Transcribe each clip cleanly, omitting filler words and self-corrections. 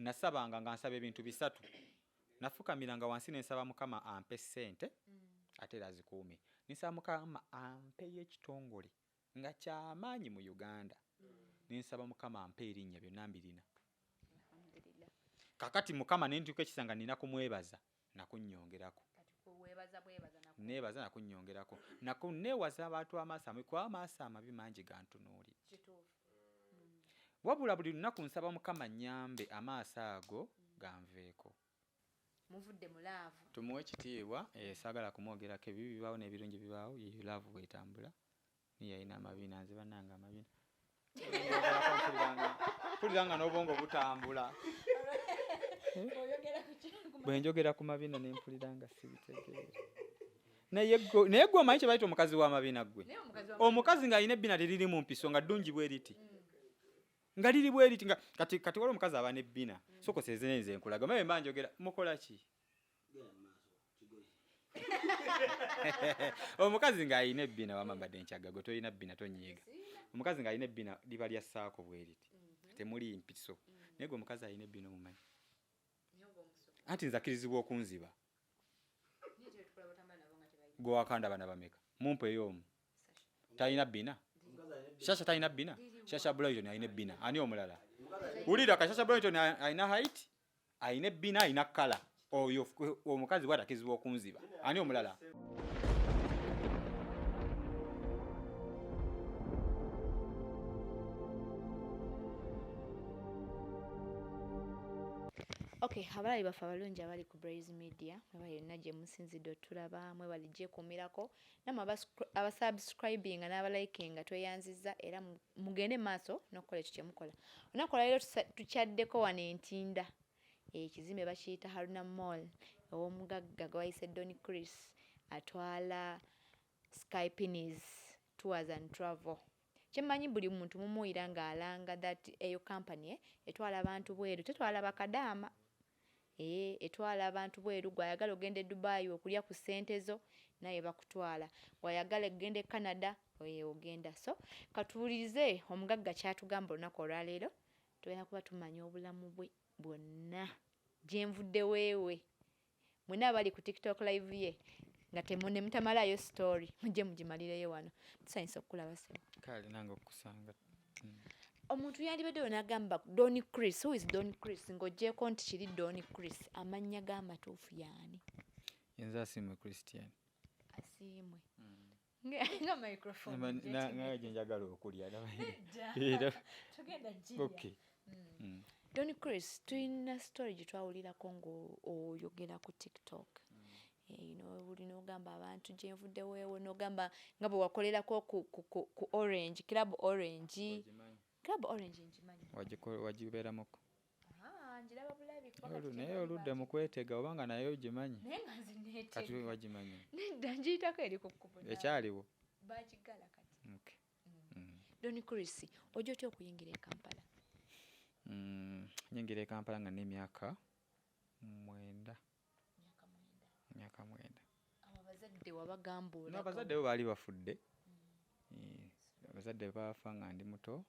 nasabanga nga nsaba ebintu bisatu. Nafukamiranga wansi ne nsaba Mukama ampe ssente ate era azikuume. Nisaba Mukama ampe y'ekitongole nga kyamaanyi mu Uganda. Ninsaba Mukama ampe erinnya byonna mbirina. Alhamdulillah. Kakati Mukama ne ntuuka ekisanga nina kumwebaza nakunnyongerako. Neebaza nakunnyongerako. Neewaza abantu amaaso amabi kuba amaaso amabi mangi gantunuulira. Wabula buli lunaku nsaba Mukama nnyambe amaaso ago ganveeko. Muvudde mulaavu. Tumuwe ekitiibwa, saagala kumwogerako ebibi bibaawo n'ebirungi bibaawo, ye laavu bw'etambula. Niye yalina amabina nze bannange amabina. Mpuliranga n'obwongo butambula. Bwe njogera ku mabina ne mpuliranga sibitegeera. Naye gwe omanyi kye bayita omukazi w'amabina gwe. Omukazi ng'alina ebbina teriri mu mpiso nga ddungi bwe riti. Nga liri bwe riti nga kati wali omukazi aba n'ebbina. Sokoseze nze nkulaga. Mawe mba njogera mukola ki? Omukazi ng'alina ebbina wamambadde enkyagago tolina bbina tonyiiga. Omukazi ng'alina ebbina liba lya ssaako bwe riti. Temuli mpiso. Naye gwe omukazi alina ebbina omumanyi. Anti nze akkirizibwa okunziba. Gwe wakanda bana bameka. Mumpe y'omu. Talina bbina. Shasha talina bbina. Shasha Brighton alina ebbina. Ani omulala? Wulira ka Shasha Brighton alina height, alina ebbina, alina kala. Oyo omukazi bw'atakizibwa okunziba. Ani omulala? Okay, abalabi baffe abalungi abali ku Blaze Media, mwebali yonna gye musinzidde otulaba, mwebali gye kumirako, namwe abasubscribinga n'abalikinga tweyanzizza era mugende maaso n'okukola ekyo kye mukola. Olunaku olwaleero tukyaddeko wano Entinda. Ekizimbe bakiyita Haruna Mall ow'omugagga gwe wayise Don Chris atwala Skypinis Tours and Travel. Kyemmanyi buli muntu mumuwira ng'alanga that eyo company etwala abantu bweru, tetwala bakadaama. Etwala abantu bweru, gwayagala ogende Dubai okulya ku ssente zo naye bakutwala. Gwayagala ogende Canada ogenda. So katuwulirize omugagga kyatugamba olunaku olwaleero, tulina kuba tumanya obulamu bwe bwonna. Gye nvudde weewe. Mwenna abali ku TikTok live ye nga temune mutamalayo story mujje mugimalireyo wano. Tusanyusa okulaba ssebo. Kale nange okusanga. Omuntu yandibadde onagamba Don Chris. Who is Don Chris? Ng'oggyeko nti kiri Don Chris. Amannya g'amatuufu y'ani? Yenza asimwe Christian. Asiimwe. Nga microphone. Nga gye njagala okulya. Tugenda jjirya. Okay. Don Chris, tulina story gye twawulirako ng'oyogera ku TikTok. Buli n'ogamba abantu gye nvudde weewe n'ogamba nga bwe wakolerako ku Orange, Club Orange. Club Orange ngimanyi. Wagibeeramuko. Njiraba bulabi. Naye oludde mu kwetega obanga naye ogimanyi. Naye nga nzineetega. Kati wagimanyi. Nedda ngiyitako eri ku kkubo. Ekyaliwo. Baagigala kati. Okay. Don Chris, ojja otya okuyingira e Kampala? Nyingira e Kampala nga n'emyaka 9. Myaka 9. Abazadde wabagambula. Abazadde bo baali bafudde. Abazadde baafa nga ndi muto.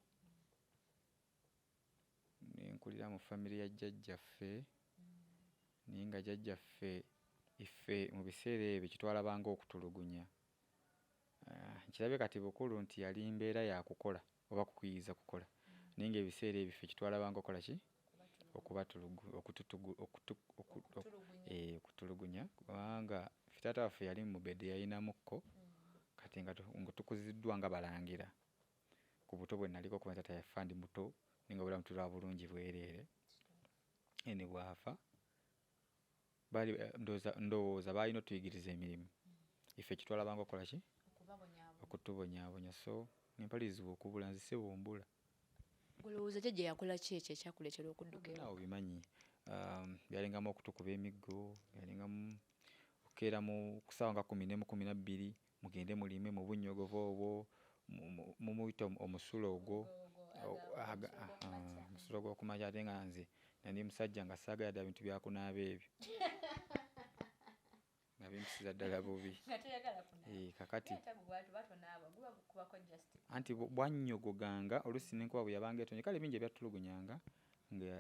Nkulira mu famire ya jjajjaffe. Naye nga jjajjaffe iffe mu biseera ebyo kitwalabanga okutulugunya. Nkirabye kati bukulu nti yali mbeera ya kukola oba kukuyiza kukola. Naye nga ebiseera ebyo ffe kitwalabanga okukola ki? Okutulugunya kubanga ffe taata waffe yali mu bed yalinamuko kati nga tukuziddwa nga balangira ku buto bwe naliko kuba taata yafa ndi muto ninga obulamu tulaba bulungi bwereere ne bwafa ndowooza baalina otuyigiriza emirimu iffe kitwalabanga okukola ki? Okutubonyaabonya. So nempalirizibwa okubula nzise bumbula. Olowooza gye yakola ki ekyo ekyakuleetera okudduka ewa? Naawe bimanyi. Byalingamu okutukuba emiggo, byalingamu okukeera mu kusaawa nga 11-12 mugende mulime mu bunnyogovu obwo mumuyita omusulo ogwo. Omusulo gw'okumakya ate nga nze nali musajja nga saagala ddala bintu byakunaaba ebyo. Nga bimpisiza ddala bubi. Kakati anti bwannyogoganga oluusi nenkuba bwe yabanga etonye kale bingi ebyatulugunyanga nga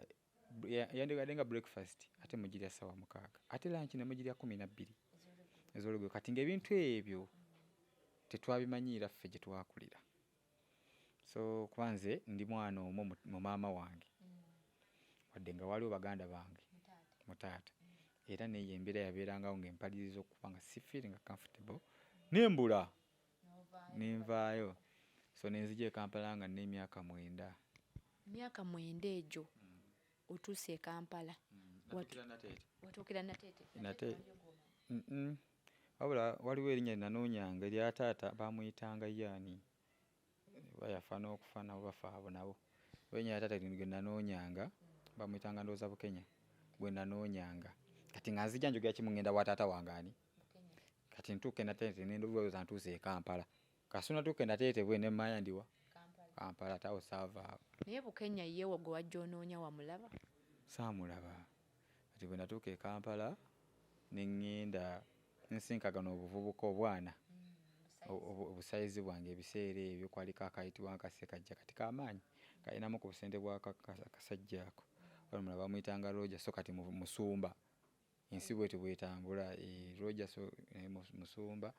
yandigadde nga breakfast ate mugirya ssaawa 6 ate lunch ne mugirya 12 ez'olugwe. Kati ng'ebintu ebyo tetwabimanyiira ffe gye twakulira. So kuba nze ndi mwana omwo mu maama wange wadde nga waliwo baganda bange mu taata era naye embeera yabeerangawo ng'empaliriza okuba nga si feeling comfortable nembula nenvaayo. So nenzija e Kampala nga nina emyaka 9. Myaka 9 egyo otuuse e Kampala watuukira Nateete? Wabula waliwo erinnya linanoonyanga erya taata bamuyitanga yaani bayafa n'okufa nabo bafa abo nabo. Erinnya lya taata gwe nanoonyanga bamuyitanga ndowooza Bukenya gwe nanoonyanga. Kati nga nzija njogera kimu ngenda wa taata wange ani kati ntuuke Nateete nendowooza ntuuse e Kampala kasuna tuuke Nateete bwe ne mmanya ndiwa Kampala tawo saavaawo. Naye Bukenya yeewo gwe wajja onoonya wamulaba? Saamulaba. Kati bwe natuuka e Kampala ne ŋŋenda nsinkagana obuvubuka obwana obusayizi bwange ebiseera ebyo kwaliko akayitibwa Nkasekajja kati kamaanyi kalinamu ku busente bwa kasajja ako bamulaba bamuyitanga Roger so kati Musumba ensi bwetyo bwetambula Roger so Musumba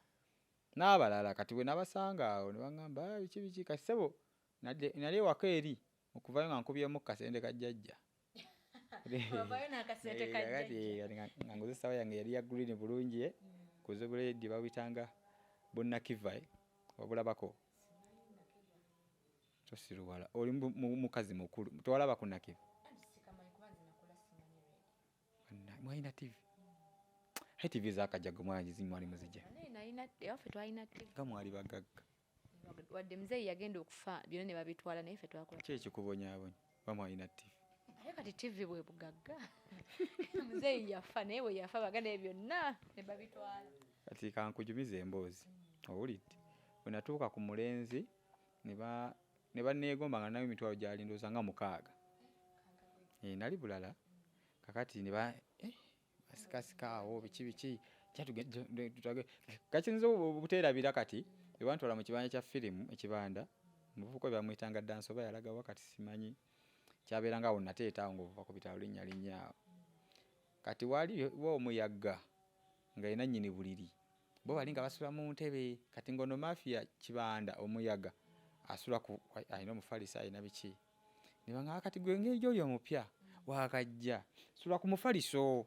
n'abalala. Kati bwe nabasanga awo ne baŋŋamba biki kati ssebo nali ewaka eri okuvayo nga nkubyemu kasente kajjajja nga nguze essawa yange yali ya green bulungi kuze buledi babitanga Bonnakivai wabulabako tosiruwala oli mukazi mukulu tewalaba ku Nakiva mwalina TV TV zakajaga mwali muzija nga mwali bagagga wadde muzeeyi yagenda okufa byonna ne babitwala naye ffe twakola ki ekikubonyaabonye bamwalina TV naye kati TV bwe bugagga muzeeyi yafa naye bwe yafa baganda byonna ne babitwala. Kati kankujumiza emboozi owulidde bwe natuuka ku mulenzi ne banneegomba nga nayo emitwalo gyali ndowooza nga 6 nali bulala kakati ne basikasika awo biki kakinza obuteerabira kati bwe bantwala mu kibanja kya firimu ekibanda muvubuka bwe bamuyitanga ddansi oba yalagawa kati simanyi kyabeeranga awo Nateete awo ng'ovuva ku bitalo linnya awo. Kati waliwo omuyaga nga yina nnyini buliri bo bali nga basula mu ntebe kati ngono mafiya kibanda omuyaga asula alina omufalisa alina biki ne baŋŋamba kati gwe ngeri gy'oli omupya wakajja sula ku mufaliso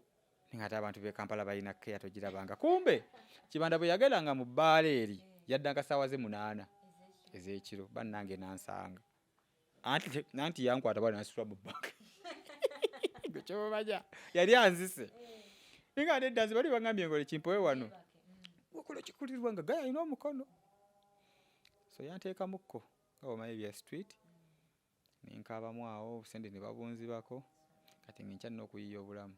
ng'ate abantu b'e Kampala balina keya togirabanga. Kumbe kibanda bwe yageranga mu bbaala eri yaddanga ssaawa ze 8 ez'ekiro bannange nansanga anti yankwata bwana nasitula mu bbanga gwe kyobamanya yali anzise nga nedda nze bali baŋŋambye ngole kimpowe wano wakola kikulirwa nga gaya alina omukono so yanteekamukko nga omanyi bya street nenkaabamu awo obusente ne babunzibako kati nkya nina okuyiya obulamu.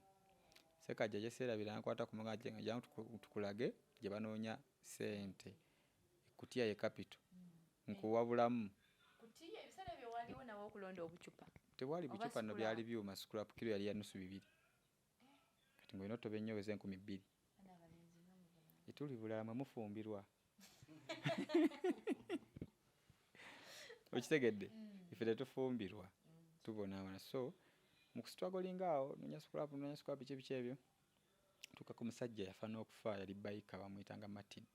Sekajja gye seerabira yankwata ku mugaje nga jangu tukulage gye banoonya ssente ekutiya ye kapito nkuwabulamu waliwo nawo okulonda obucupa tewali bucupa nno byali byuma scrap kilo yali ya nusu 2 kati ng'olina otoba ennyo weze 2000 etuli bulala mwe mufumbirwa okitegedde ife tetufumbirwa tubonaabona. So mu kusitwagolinga awo nonya scrap biki ebyo tuka ku musajja yafa n'okufa yali bayika bamuyitanga Martin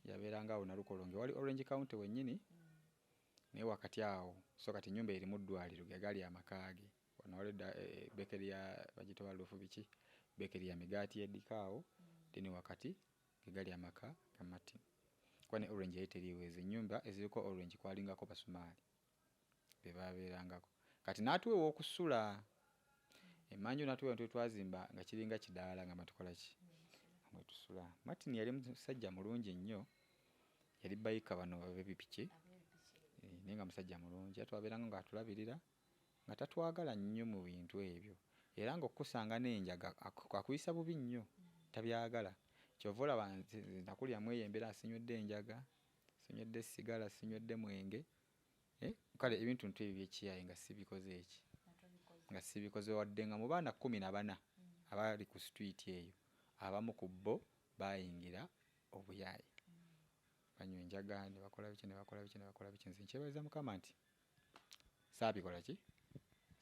yabeeranga awo Nalukolonge wali Orange County wennyini naye wakati awo so kati ennyumba erimu ddwaliro gagali amakaage wano wali bekeri ya bagitoba lufu biki bekeri ya migaati edikaawo tini wakati gagali amaka ga Martin kwane Orange yeteriweze ennyumba eziriko Orange kwalingako basumaali bebabeerangako kati natuweewo okusula emanju natuweewo twazimba nga kiringa kidaala nga matukola ki mwe tusula. Martin yali musajja mulungi nnyo yali bayika bano ab'ebipiki naye nga musajja mulungi atwabeeranga nga atulabirira nga tatwagala nnyo mu bintu ebyo era ng'okkusanga n'enjaga akuyisa bubi nnyo tabyagala kyova olaba nakulyamu eyo embeera asinywedde enjaga asinywedde sigala asinywedde mwenge kale ebintu ntu ebyo byekiyaye nga sibikoze eki nga sibikoze wadde nga mu baana 14 abali ku street eyo abamu ku bo bayingira obuyaaye banywa enjaga ne bakola biki nze nkyebaza Mukama nti saabikola ki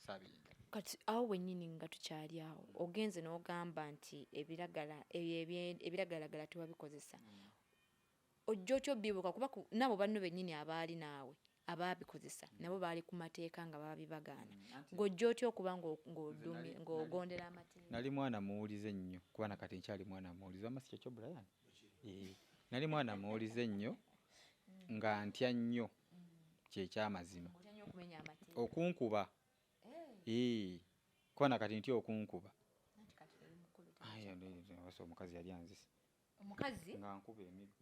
saabiyingira. kati awo wennyini nga tukyali awo ogenze n'ogamba nti ebiragalagala tewabikozesa ojja otya obbibuka kuba nabo banno bennyini abaali naawe abaabikozesa nabo baali ku mateeka nga babibagaana ng'ojja otya okuba ng'ogondera amateeka. Nali mwana muwulize nnyo kuba nakati nkyali mwana muwulize wamma si kyekyo Brian. Nali mwana muwulize nnyo nga ntya nnyo kyekyamazima okunkuba kuba nakati ntya okunkuba omukazi yali anzise omukazi nga nkuba emiggo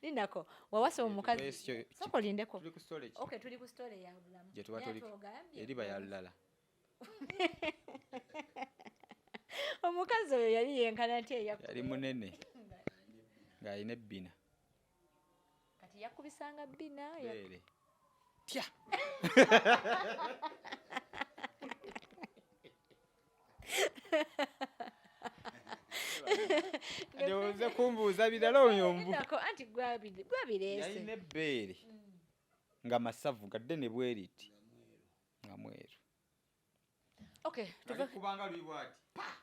Linako wawasa omukazi soko lindeko tuli ku story ya bulamu gye tuba tuli eriba ya lulala omukazi oyo yali yenkana atya yali munene ng'alina ebbina kati yakubisanga bbina tya ndowooza kumbuuza birala oyo mbu anti gwabireese yalina ebbeere nga masavu gadde ne bweriti nga mweru. Kubanga lwibwati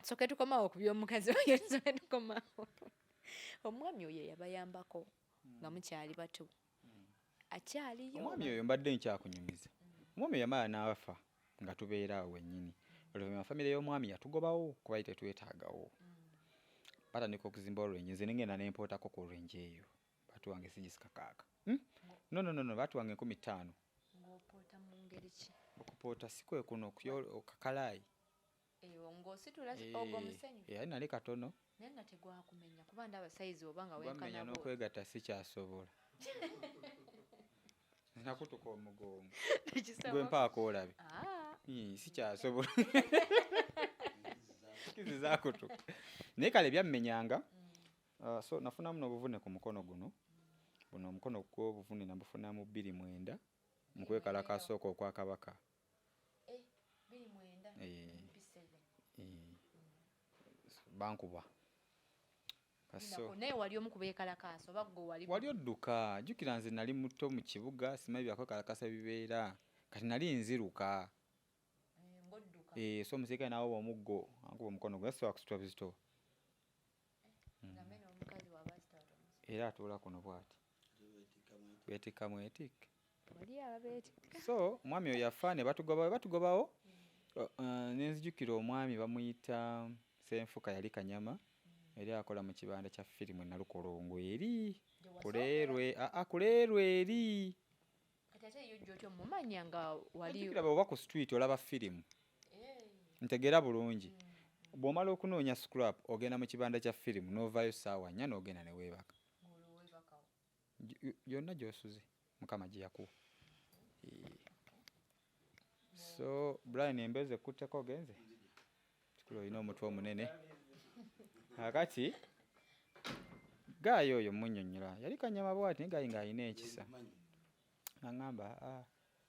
soke tukomawo ku by'omukazi oyo soke tukomawo omwami oyo yabayambako nga mukyali bato akyaliyo. Omwami oyo mbadde nkyakunyumiza omwami oyo yamala n'afa nga tubeera awo wennyini oluvanyuma famire y'omwami yatugobawo kuba tetwetaagawo batandika okuzimba olwenje nze nengenda nempootako ku lwenje eyo batuwange sigisikakaaka no batuwange 1500 ng'opoota mu ngeri ki okupoota si kwe kuno okakalaayi ng'ositula ogwo musenyu yali nali katono naye nga tegwakumenya kuba ndaba sayizi oba nga wenkana n'okwegatta sikyasobola nakutuka omugongo gwe mpaako olabe sikyasobola kizizakutuka naye kale byammenyanga so nafunamu n'obuvune ku mukono guno buno omukono gw'obuvune nabufunamu 29 mu kwekalakaasa okwo okwa Kabaka. Bankuba kaso naye wali omu kubeekalakaasa oba gwe wali odduka jjukira nze nali muto mu kibuga simanyi byakwekalakaasa bibeera kati nali nziruka so omusirikale n'awoba omuggo ankuba omukono gwe sobola kusitula bizito era atuula kuno bw'ati beetikka mwetikka so omwami oyo yafa ne batugobawo nenzijukira omwami bamuyita Senfuka yali Kanyama eri akola mu kibanda kya firimu Nalukolongo eri kuleerwe eri kiraba oba ku street olaba firimu ntegeera bulungi bw'omala okunoonya scrap ogenda mu kibanda kya firimu n'ovaayo ssaawa 4 n'ogenda ne weebaka yonna gy'osuze mukama gye yakuwa. So Brian embeze ekkutteko ogenze kikula olina omutwe omunene kakati gaayo oyo munnyonnyola yali Kanyama bw'ati naye gaayi ng'alina ekisa aŋŋamba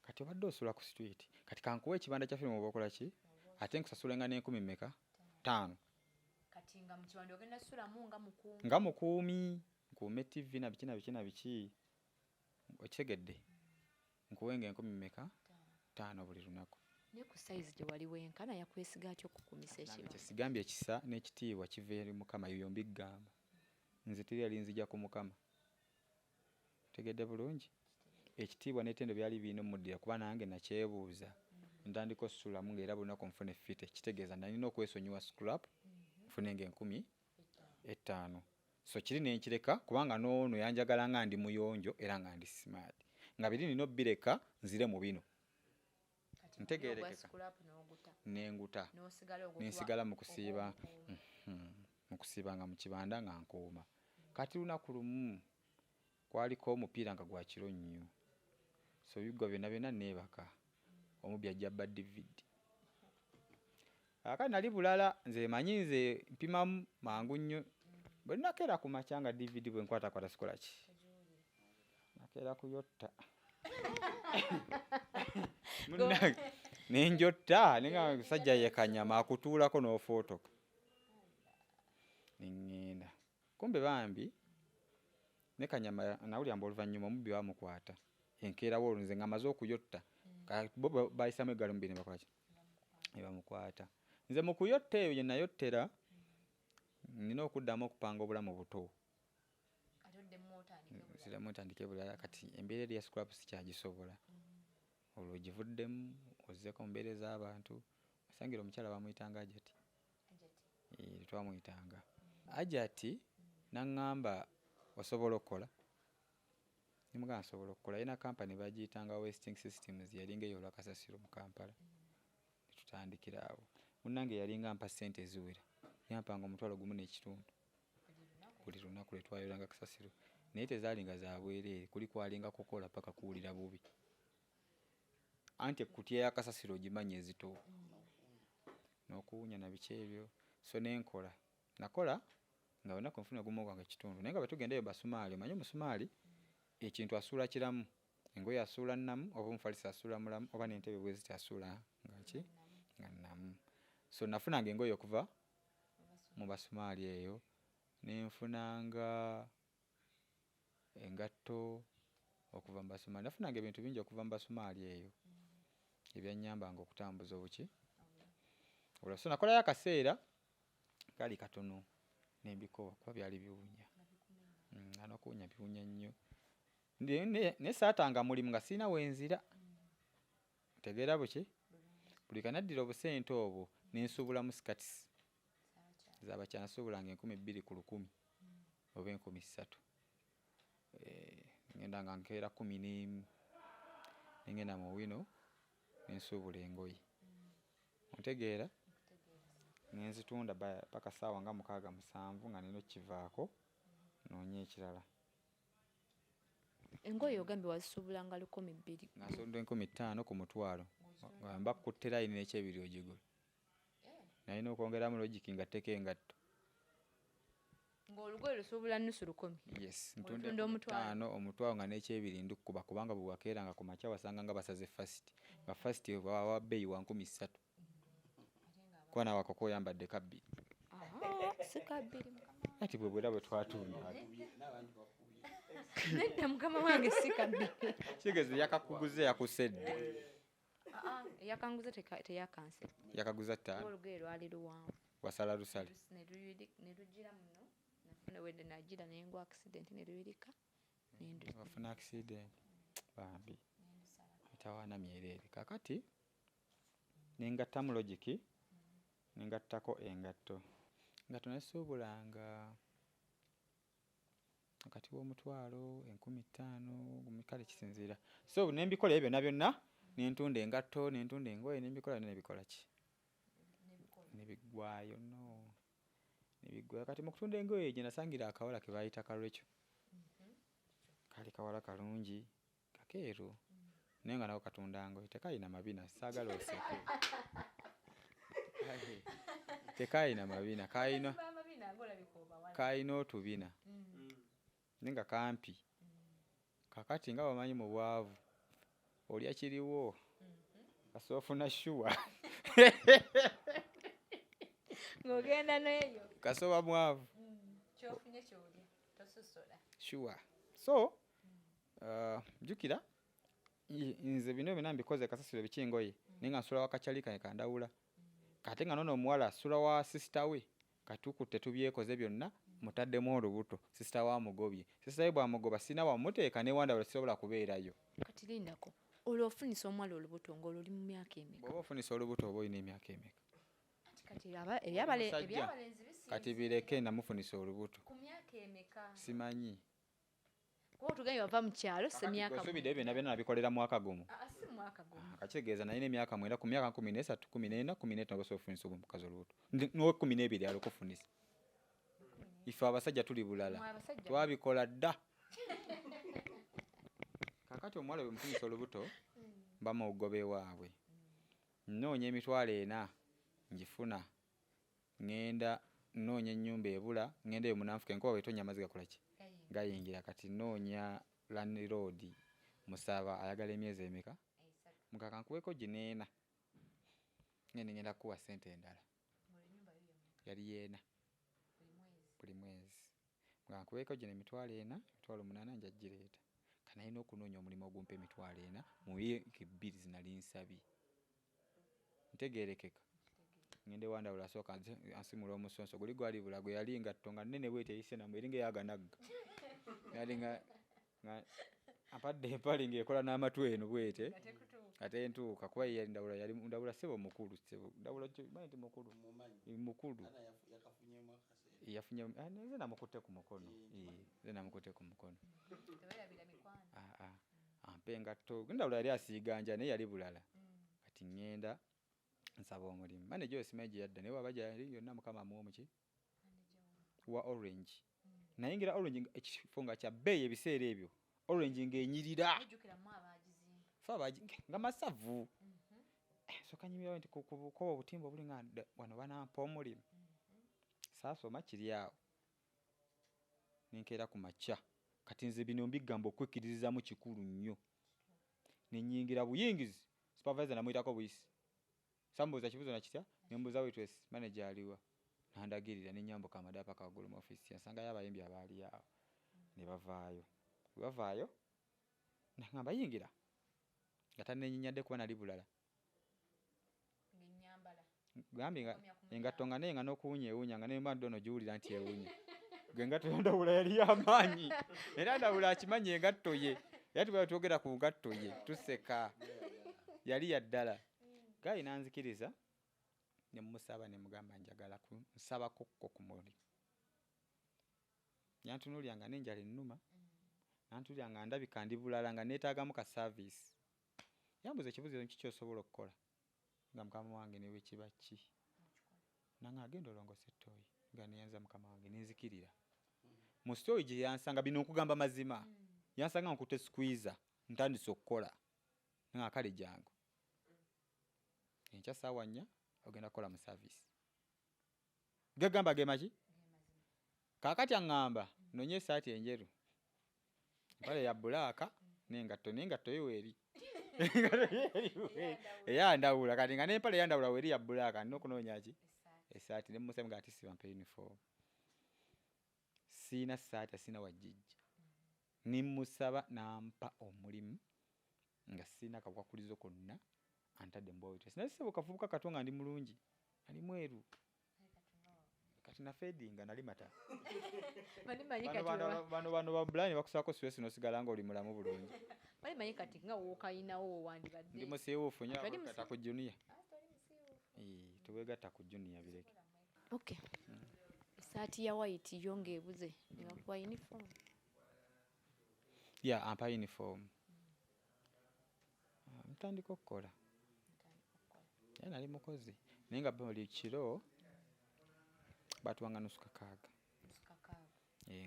kati obadde osula ku street kati kankuwa ekibanda kya firimu oba okola ki ate nkusasulenga n'enkumi mmeka 5 kati nga mu kibanda ogenda ssulamu nga mukuumi nkuume TV na biki okitegedde nkuwenga enkumi mmeka 5 buli lunaku. Naye ku sayizi gye wali wenkana yakwesiga atya okukumisa ekibanda kyesigambye ekisa n'ekitiibwa kiva eri Mukama yoyo mbiggamba nze teri yali nzija ku Mukama tegedde bulungi ekitiibwa n'ettendo byali birina omuddira kuba nange nakyebuuza ntandika osusulamu ng'era buli lunaku nfuna effite kitegeeza nalina okwesonyiwa scrap nfunenga 5000 so kiri nenkireka kubanga n'ono yanjagala nga ndi muyonjo era nga ndi smart nga biri nina obbireka nzire mu bino ntegeerekeka nenguta nensigala mu kusiiba nga mu kibanda nga nkuuma kati lunaku lumu kwaliko omupiira nga gwa kiro nnyo so biggwa byonna neebaka omubbi ajja bba DVD akati nali bulala nze manyi nze mpimamu mangu nnyo bwe nakeera ku makya nga DVD bwe nkwatakwata sikola ki nakeera kuyotta nenjotta nenga musajja ye Kanyama akutuulako n'ofootoka neŋŋenda kumbe bambi ne Kanyama nawulira mbu oluvannyuma omubbi bamukwata enkeerawo olwo nze nga maze okuyotta bo bayisamu eggalo mu 2 ne bakola ki ne bamukwata. Nze mu kuyotta eyo gye nayottera nina okuddamu okupanga obulamu buto siramu ntandike bulala kati embeera eri ya scrap sikyagisobola olwo givuddemu ozzeko mu mbeera ez'abantu osangira omukyala bamuyitanga Ajati twamuyitanga Ajati naŋŋamba osobola okukola nimugamba nsobola okukola yina kampani bagiyitanga Wasting Systems yalinga eyolwa kasasiro mu Kampala tutandikira awo munnange yalinga mpa ssente eziwera yampanga $1.5 buli lunaku lwetwayolanga kasasiro naye tezaalinga za bwereere kuli kwalinga kukola paka kuwulira bubi anti ekkutya ya kasasiro ogimanya ezito n'okuwunya na biki ebyo so nenkola nakola nga olunaku nfuna gumu gwange kitundu naye nga bwe tugendayo basumaali omanyi omusumaali ekintu asuula kiramu engoye asuula nnamu oba omufalisi asuula mulamu oba n'entebe bwe ziti asuula nga nnamu so nafunanga engoye okuva mu basumaali eyo nenfunanga engatto okuva mu basumaali nafunanga ebintu bingi okuva mu basumaali eyo ebyannyambanga okutambuza obuki olwo so nakolayo akaseera kaali katono nembikoba kuba byali biwunya n'okuwunya biwunya nnyo naye saatanga mulimu nga sirina wenzira ntegeera buki buli kanaddira obusente obwo nensuubulamu sikatisi z'abakyala nasuubulanga 2,000 ku 1,000 oba 3,000 ngenda nga nkeera 11 nengenda mu wino nensuubula engoye ontegeera nenzitunda paka saawa nga 6-7 nga nina okivaako noonya ekirala. Engoye ogambye wazisuubulanga 2,000 nasonda 5,000 ku mutwalo nga mba kutte layini n'ekyebiri ogigula nalina okwongeramu logiki ngatteko engatto ng'olugoye lusuubula nnusu 1,000 yes ntunda omutwalo nga n'ekyebiri ndikuba kubanga bwe wakeeranga ku makya wasanga nga basaze fasiti nga fasiti wa bbeeyi wa 3,000 kuba nawe akoko oyambadde kabbiri si kabbiri ati bwe bwera bwe twatunda nedda mukama wange si kabbiri kigezi yakakuguze yakusedde yakanguze teyakanse yakaguza 5 olugoye lwali luwanvu wasala lusale ne lugira muno nafuna wedde nagira nengwa accident ne luyirika wafuna accident bambi etawaana myereere kakati nengattamu logiki nengattako engatto nesuubulanga wakati w'omutwalo 15,000 kale kisinziira so nembikola ebyo byonna nentunda engatto nentunda engoye nembikola nebikola ki nebigwayo nebigwayo kati mu kutunda engoye gye nasangira akawala ke bayita kalwekyo kali kawala kalungi kakeeru naye nga nako katunda ngoye tekayina mabina saagala oseke tekayina mabina kayina otubina nenga kampi kakati nga bamanyi mu bwavu olya kiriwo kasoofuna shuwa ng'ogenda n'eyo kasoba mwavu kyofunye kyolya tososola shuwa so jjukira nze bino byonna mbikoze kasasiro bikingoye naye nga nsula wakacali kane kandawula kate nga nono omuwala asula wa sisita we katukutte tubyekoze byonna mutaddemu olubuto sisita wa mugobye sisita we bwamugoba sina wamuteeka newandawula sisobola kubeerayo kati lindako olwo ofunisa omwala olubuto ng'olwo oli mu myaka emeka bw'oba ofunisa olubuto oba olina emyaka emeka kati ebyabalenzi kati bireke namufunisa olubuto ku myaka emeka simanyi kuba otugambye wava mu kyalo semyaka osubidde byonna byonna nabikolera mwaka gumu si mwaka gumu kakitegeeza nalina emyaka 9 ku myaka 13 14 13 nagosa ofunisa omukazi olubuto n'owe12 alikufunisa ife abasajja tuli bulala twabikola dda kakati omuwala bwe mufunisa olubuto mba mu bugobe waabwe nnoonya emitwalo 4 ngifuna ngenda nnoonya ennyumba ebula ngenda eyo munanfuka enkuba bwetonya amazzi gakola ki gayingira kati nnoonya landlord musaba ayagala emyezi emeka mukaka nkuweko gineena ngenda kuwa ssente endala yali yeena buli mwezi nga nkuweko gino emitwalo 4 emitwalo 8 nja gireeta kanalina okunoonya omulimu ogumpa emitwalo 4 mu wiiki 2 zinali nsabye ntegeerekeka ngende wandawula asooka ansimula omusonso guli gwali bula gwe yali ngatto nga nnene bwete eyise namu eringa eyaganagga yali nga apadde empale ng'ekola n'amatu eno bwete ate entuuka kuba yali ndawula sebo mukulu ndawula manyi mukulu yafunye nze namukutte ku mukono ampe engatto ndawula yali asiiganja naye yali bulala kati ngenda nsaba omulimu manager osimanyi gye yadda naye waba gyali yonna mukama muomuki wa orange nayingira orange ekifo nga kya bbeeyi ebiseera ebyo orange ng'enyirira nga masavu sokanyumirawo nti kubukoba obutimba obuli nga wano banampa omulimu saasoma kiri awo nenkeera ku makya kati nze bino mbigamba okwekkiririzaamu kikulu nnyo nenyingira buyingizi supervisor namuyitako buyisi sambuuza kibuzo nakitya nembuuza witness manager aliwa nandagirira nenyambuka amadala paka waggulu mu office yansangayo abayimbi abaali awo ne bavaayo nangamba yingira nga tanenyinyadde kuba nali bulala gambye nga engatto nga naye nga n'okuwunya ewunya nga nemba ndono giwulira nti ewunya gwe engatto yandawula yali y'amaanyi era ndawula akimanyi engatto ye era tubala twogera ku ngatto ye tuseka yali yaddala gayi nanzikiriza nemusaba nemugamba njagala nsabakokko ku mulimu yantunuulya nga nenjala ennuma nantuulya nga ndabika ndi bulala nga neetaagamu ka service yambuza ekibuzo kiki osobola okukola nga mukama wange newe kiba ki nanga agenda olongose ettooyi nga neyanza mukama wange nenzikirira mu story gye yansanga bino nkugamba mazima yansanga nkutte squeezer ntandise okukola nga kale jangu enkya saawa 4 ogenda kukola mu service gagamba gemaki kaakati aŋŋamba nonye esaati enjeru mpale ya bulaaka n'engatto yo weeri eyandawula kati nga n'empale eyandawula weeri ya bulaaka nina okunoonya ki esaati nemusaba nga ati sibampa uniform siina saati asiina wajjijja nimusaba nampa omulimu nga siina kabwakulizo konna antadde mbowitness naye sebo kavubuka kato nga ndi mulungi ali mweru kati na fedinga nali mata bano ba blind bakusako stress nosigala nga oli mulamu bulungi manyi kati nga wookayinawo wandibadde ndi musiiwuufu nnyo abagatta ku junior tuwegatta ku junior bireke okay esaati ya white yo ng'ebuze nebakuwa uniform ampa uniform ntandika okukola naye nali mukozi naye nga buli kiro batuwanga nusu kakaaga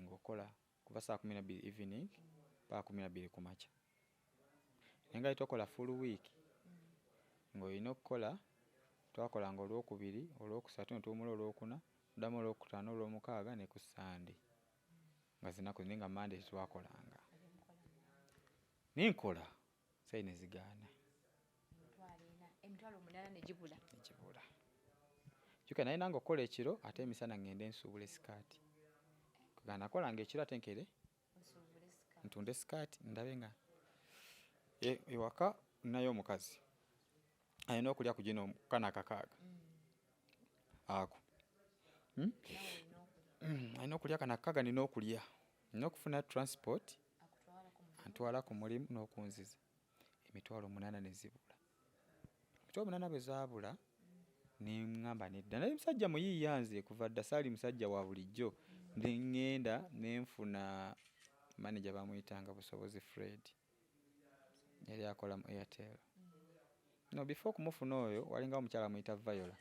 ng'okola kuva saa 12 evening paka 12 ku makya naye nga tokola full week ng'olina okukola twakolanga olwokubiri olwokusatu netuwumula olwokuna tuddamu olwokutaano olwomukaaga ne ku Sunday nga zinaku naye nga Monday tetwakolanga nenkola sayi nezigaana emitwalo 8 negibula kyuka naye nange okukola ekiro ate emisana ngende nsuubula esikaati nga nakolanga ekiro ate nkere ntunde sikaati ndabe nga ewaka nayo omukazi ayina okulya ku gino kana akakaaga ako ayina okulya kana akakaaga nina okulya nina okufuna transport antwala ku mulimu n'okunziza emitwalo 8 nezibula emitwalo 8 bwe zaabula neŋŋamba nedda naye musajja muyiiya nze kuva dda saali musajja wa bulijjo neŋŋenda nenfuna manager bamuyitanga Busobozi Fred yali akola mu Airtel no before kumufuna oyo walinga omukyala amuyita Viola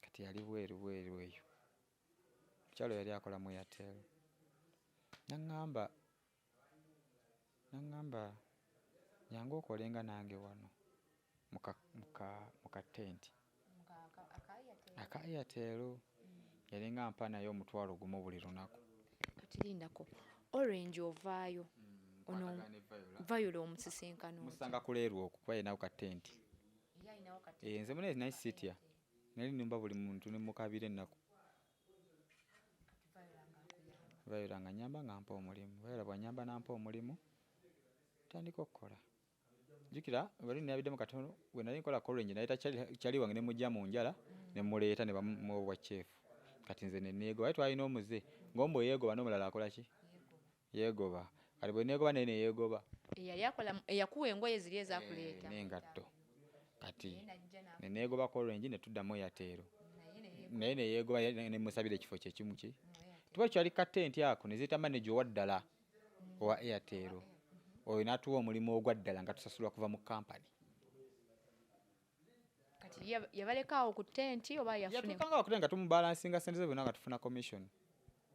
kati yali bweru eyo omukyala yali akola mu Airtel naŋŋamba nyangu okolenga nange wano muka tenti aka Airtel yalinga mpa naye omutwalo gumu buli lunaku katirindako orange ovaayo ono Viola omusisinkano musanga kuleerwa okuba yenawo ka tenti nze mune nice sitya nali nimba buli muntu nemukabira ennaku Viola nga nyamba nga mpa omulimu Viola bwanyamba nampa omulimu tandika okukola. Jukira bali nabidde mu katono bwe nali nkola Orange naye kyali wange ne mujja mu njala ne muleeta ne bamuwa chef. Kati nze ne neego wali twalina omuze ngombo yeegoba n'omulala akola ki? Yeegoba. Kati bwe neegoba naye ne yeegoba. Eyali akola eyakuwa engoye ziri ezaakuleeta. N'engatto. Kati ne neegoba Orange ne tuddamu Airtel. Naye ne yeegoba ne musabira ekifo kye kimu ki? Tuba kyali katenti ako ne ziyita manager owa ddala owa Airtel. Oyo n'atuwa omulimu ogwa ddala nga tusasulwa kuva mu kampani. Kati yabalekaawo ku tenti oba yafune? Yatukanga ku tenti nga tumubalansinga sente ze bonna nga tufuna commission.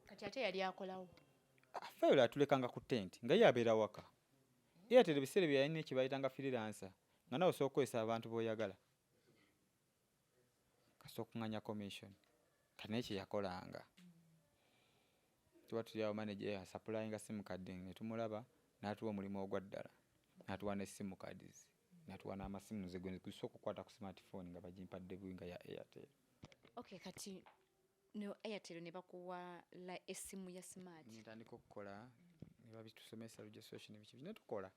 Kati ate yali akolawo? Fayiro atulekanga ku tenti nga ye abeera waka. Airtel ebiseera bye yalina ekibayitanga freelancer nga nawe osooka okozesa abantu b'oyagala. Kasooka okuŋŋanya commission. Kati naye kye yakolanga. Tuba tuli awo manager asappulayinga simu kadi ne tumulaba n'atuwa omulimu ogwa ddala. N'atuwa ne simu cards. N'atuwa n'amasimu ze gwe kusooka okukwata ku smartphone nga bagimpadde bwinga ya Airtel. Okay, kati no Airtel ne bakuwa essimu ya smart. Nitandika okukola ne babitusomesa registration ebiki ne tukola.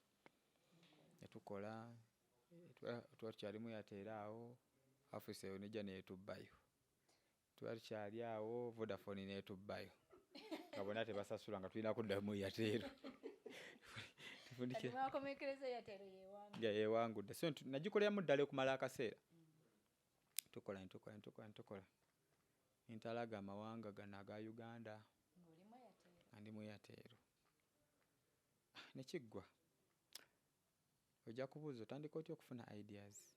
Tuba tukyalimu Airtel awo office eyo nejja neetubbayo. Tuba tukyali awo Vodafone neetubbayo. Nga bonna tebasasula nga tulina kudda mu Airtel. Kati mwakomekereza Airtel yeewangu. Yeewangudde. So nagikoleramu ddala okumala akaseera. Tukola. Ntalaga amawanga gano aga Uganda. Andi mu Airtel. Nekiggwa. Ojja kubuuza otandika otya okufuna ideas.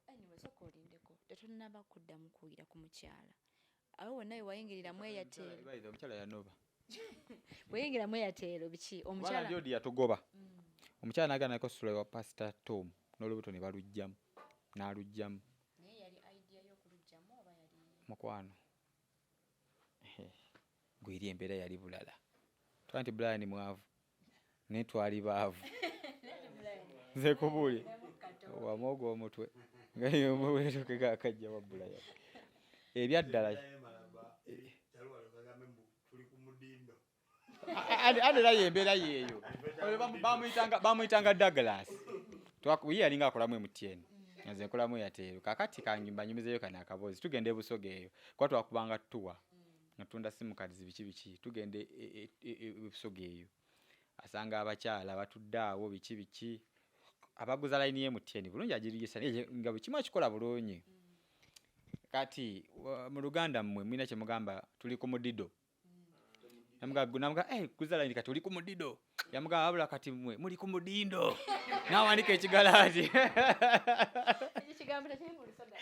Anyway, sooka olindeko. Tetunnaba kuddamu kuwulira ku mukyala. Awo wonna we wayingirira mu Airtel. Omukyala yanoba. Wayingira mu Airtel biki? Omukyala ndio yatugoba. Omukyala n'agana ko sula wa Pastor Tom n'olubuto ne balujjamu. N'alujjamu. Naye yali idea y'okulujjamu oba yali mukwano. Gwiri embeera yali bulala. Twanti Brian mwavu. Ne twali baavu. Nze kubuli. Wamogo omutwe. Ngayo mweweto ke kakajja wabula ya. Ebyaddala. Ande la yembeera yeeyo. Bamuyitanga Douglas. Twakuyi alinga akolamu MTN. Nze nkolamu Airtel. Kakati kanyumba nyumizeyo kana akabozi. Tugende ebusoge eyo. Kwa twakubanga tuwa. Natunda simu cards biki. Tugende ebusoge eyo. Asanga abakyala batuddawo biki. Abaguza line ye MTN bulungi agirigisa nga biki mwakikola bulungi. Kati mu Luganda mmwe mwina kye mugamba tuli ku mudido. Namuga guza line kati tuli ku mudido. Yamuga abula kati mmwe muli ku mudindo. Nawandika ekigalaati. Ekigambo tekiri mu lusoga.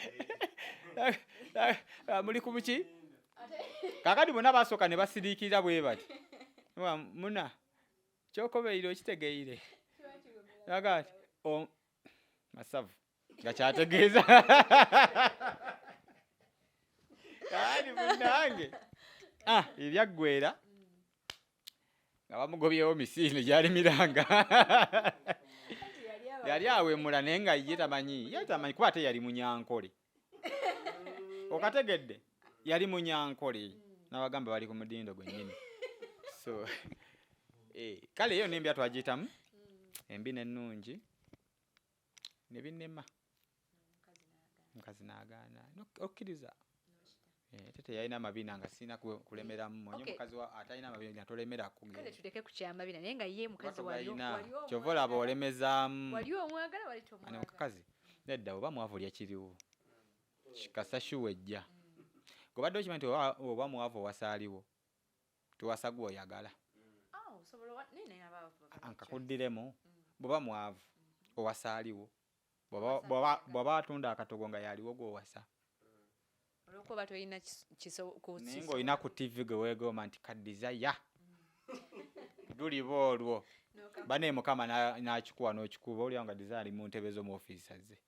Muli ku biki? Kakati bonna basooka ne basiriikirira bwe bati. Muna kyokobeire okitegeire. Nakati masavu nga kyategeeza. Kati munange ebyaggwera nga bamugobyewo misinde gyali miranga. Yali awemula naye nga ye tamanyi kuba ate yali munyankole. Okategedde yali munyankole n'abagamba bali ku mudindo gwennyini. So kale eyo n'embya twagiyitamu embi n'ennungi ne binnema. Mukazi n'agaana okkiriza. Tete yalina amabina nga sina kulemeramu mwenye mukazi wa atalina amabina tolemera ku. Kale tuleke ku kyamabina naye nga ye mukazi waliyo kyovola abolemezaamu. Waliyo omwagala wali tomwagala. Ano mukazi nedda oba mwavu lya kiriwo. Kikasa shuwejja. Gobadde okimanyi oba mwavu wasaaliwo. Tuwasa gwo oyagala. Osobola nene abavu. Ankakuddiremu bwoba mwavu owasaaliwo. Bw'aba atunda akatogo nga yaliwo gw'owasa. Olwokuba tolina kiso naye ng'olina ku TV gwe weegomba nti kadizaya. Luliba olwo. Bane Mukama n'akikuwa n'okikuba olya nga desire ali mu ntebe zo mu ofiisa ze.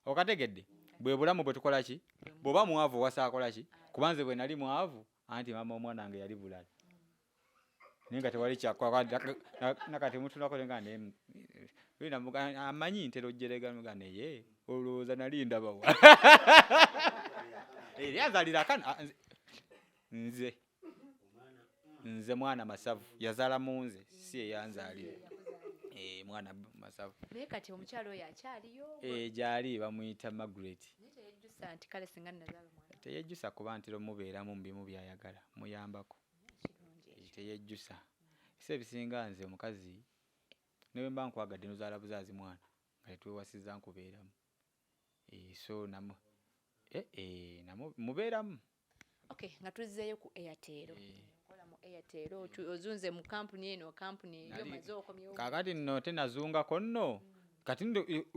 Okategedde bwe bulamu bwe tukola ki? Bw'oba mwavu owasa akola ki? Kubanze bwe nali mwavu anti mama omwana wange yali bulala. Ninga tewali kyakwa nakati mutunako nga ne wina amanyi ntero jerega nga ye olowooza nali ndaba wa. Yazalira kana nze mwana masavu yazala munze si yanzalira. mwana masavu naye kati omukyalo oyo akyaliyo gyali bamuyita Margaret teyejjusa nti kale singa nazaala mwana teyejjusa kuba ntiro mubeeramu mu bimu byayagala muyambako teyejjusa ese ebisinga nze omukazi newe mba nkwagadde nozaala buzaazi mwana nga tetwewasizza nkubeeramu so mubeeramu okay nga tuzzeeyo ku Airtel kola mu Airtel ozunze mu kampuni eno kampuni eyo maze okomyewo kakati nno tenazungako nno kati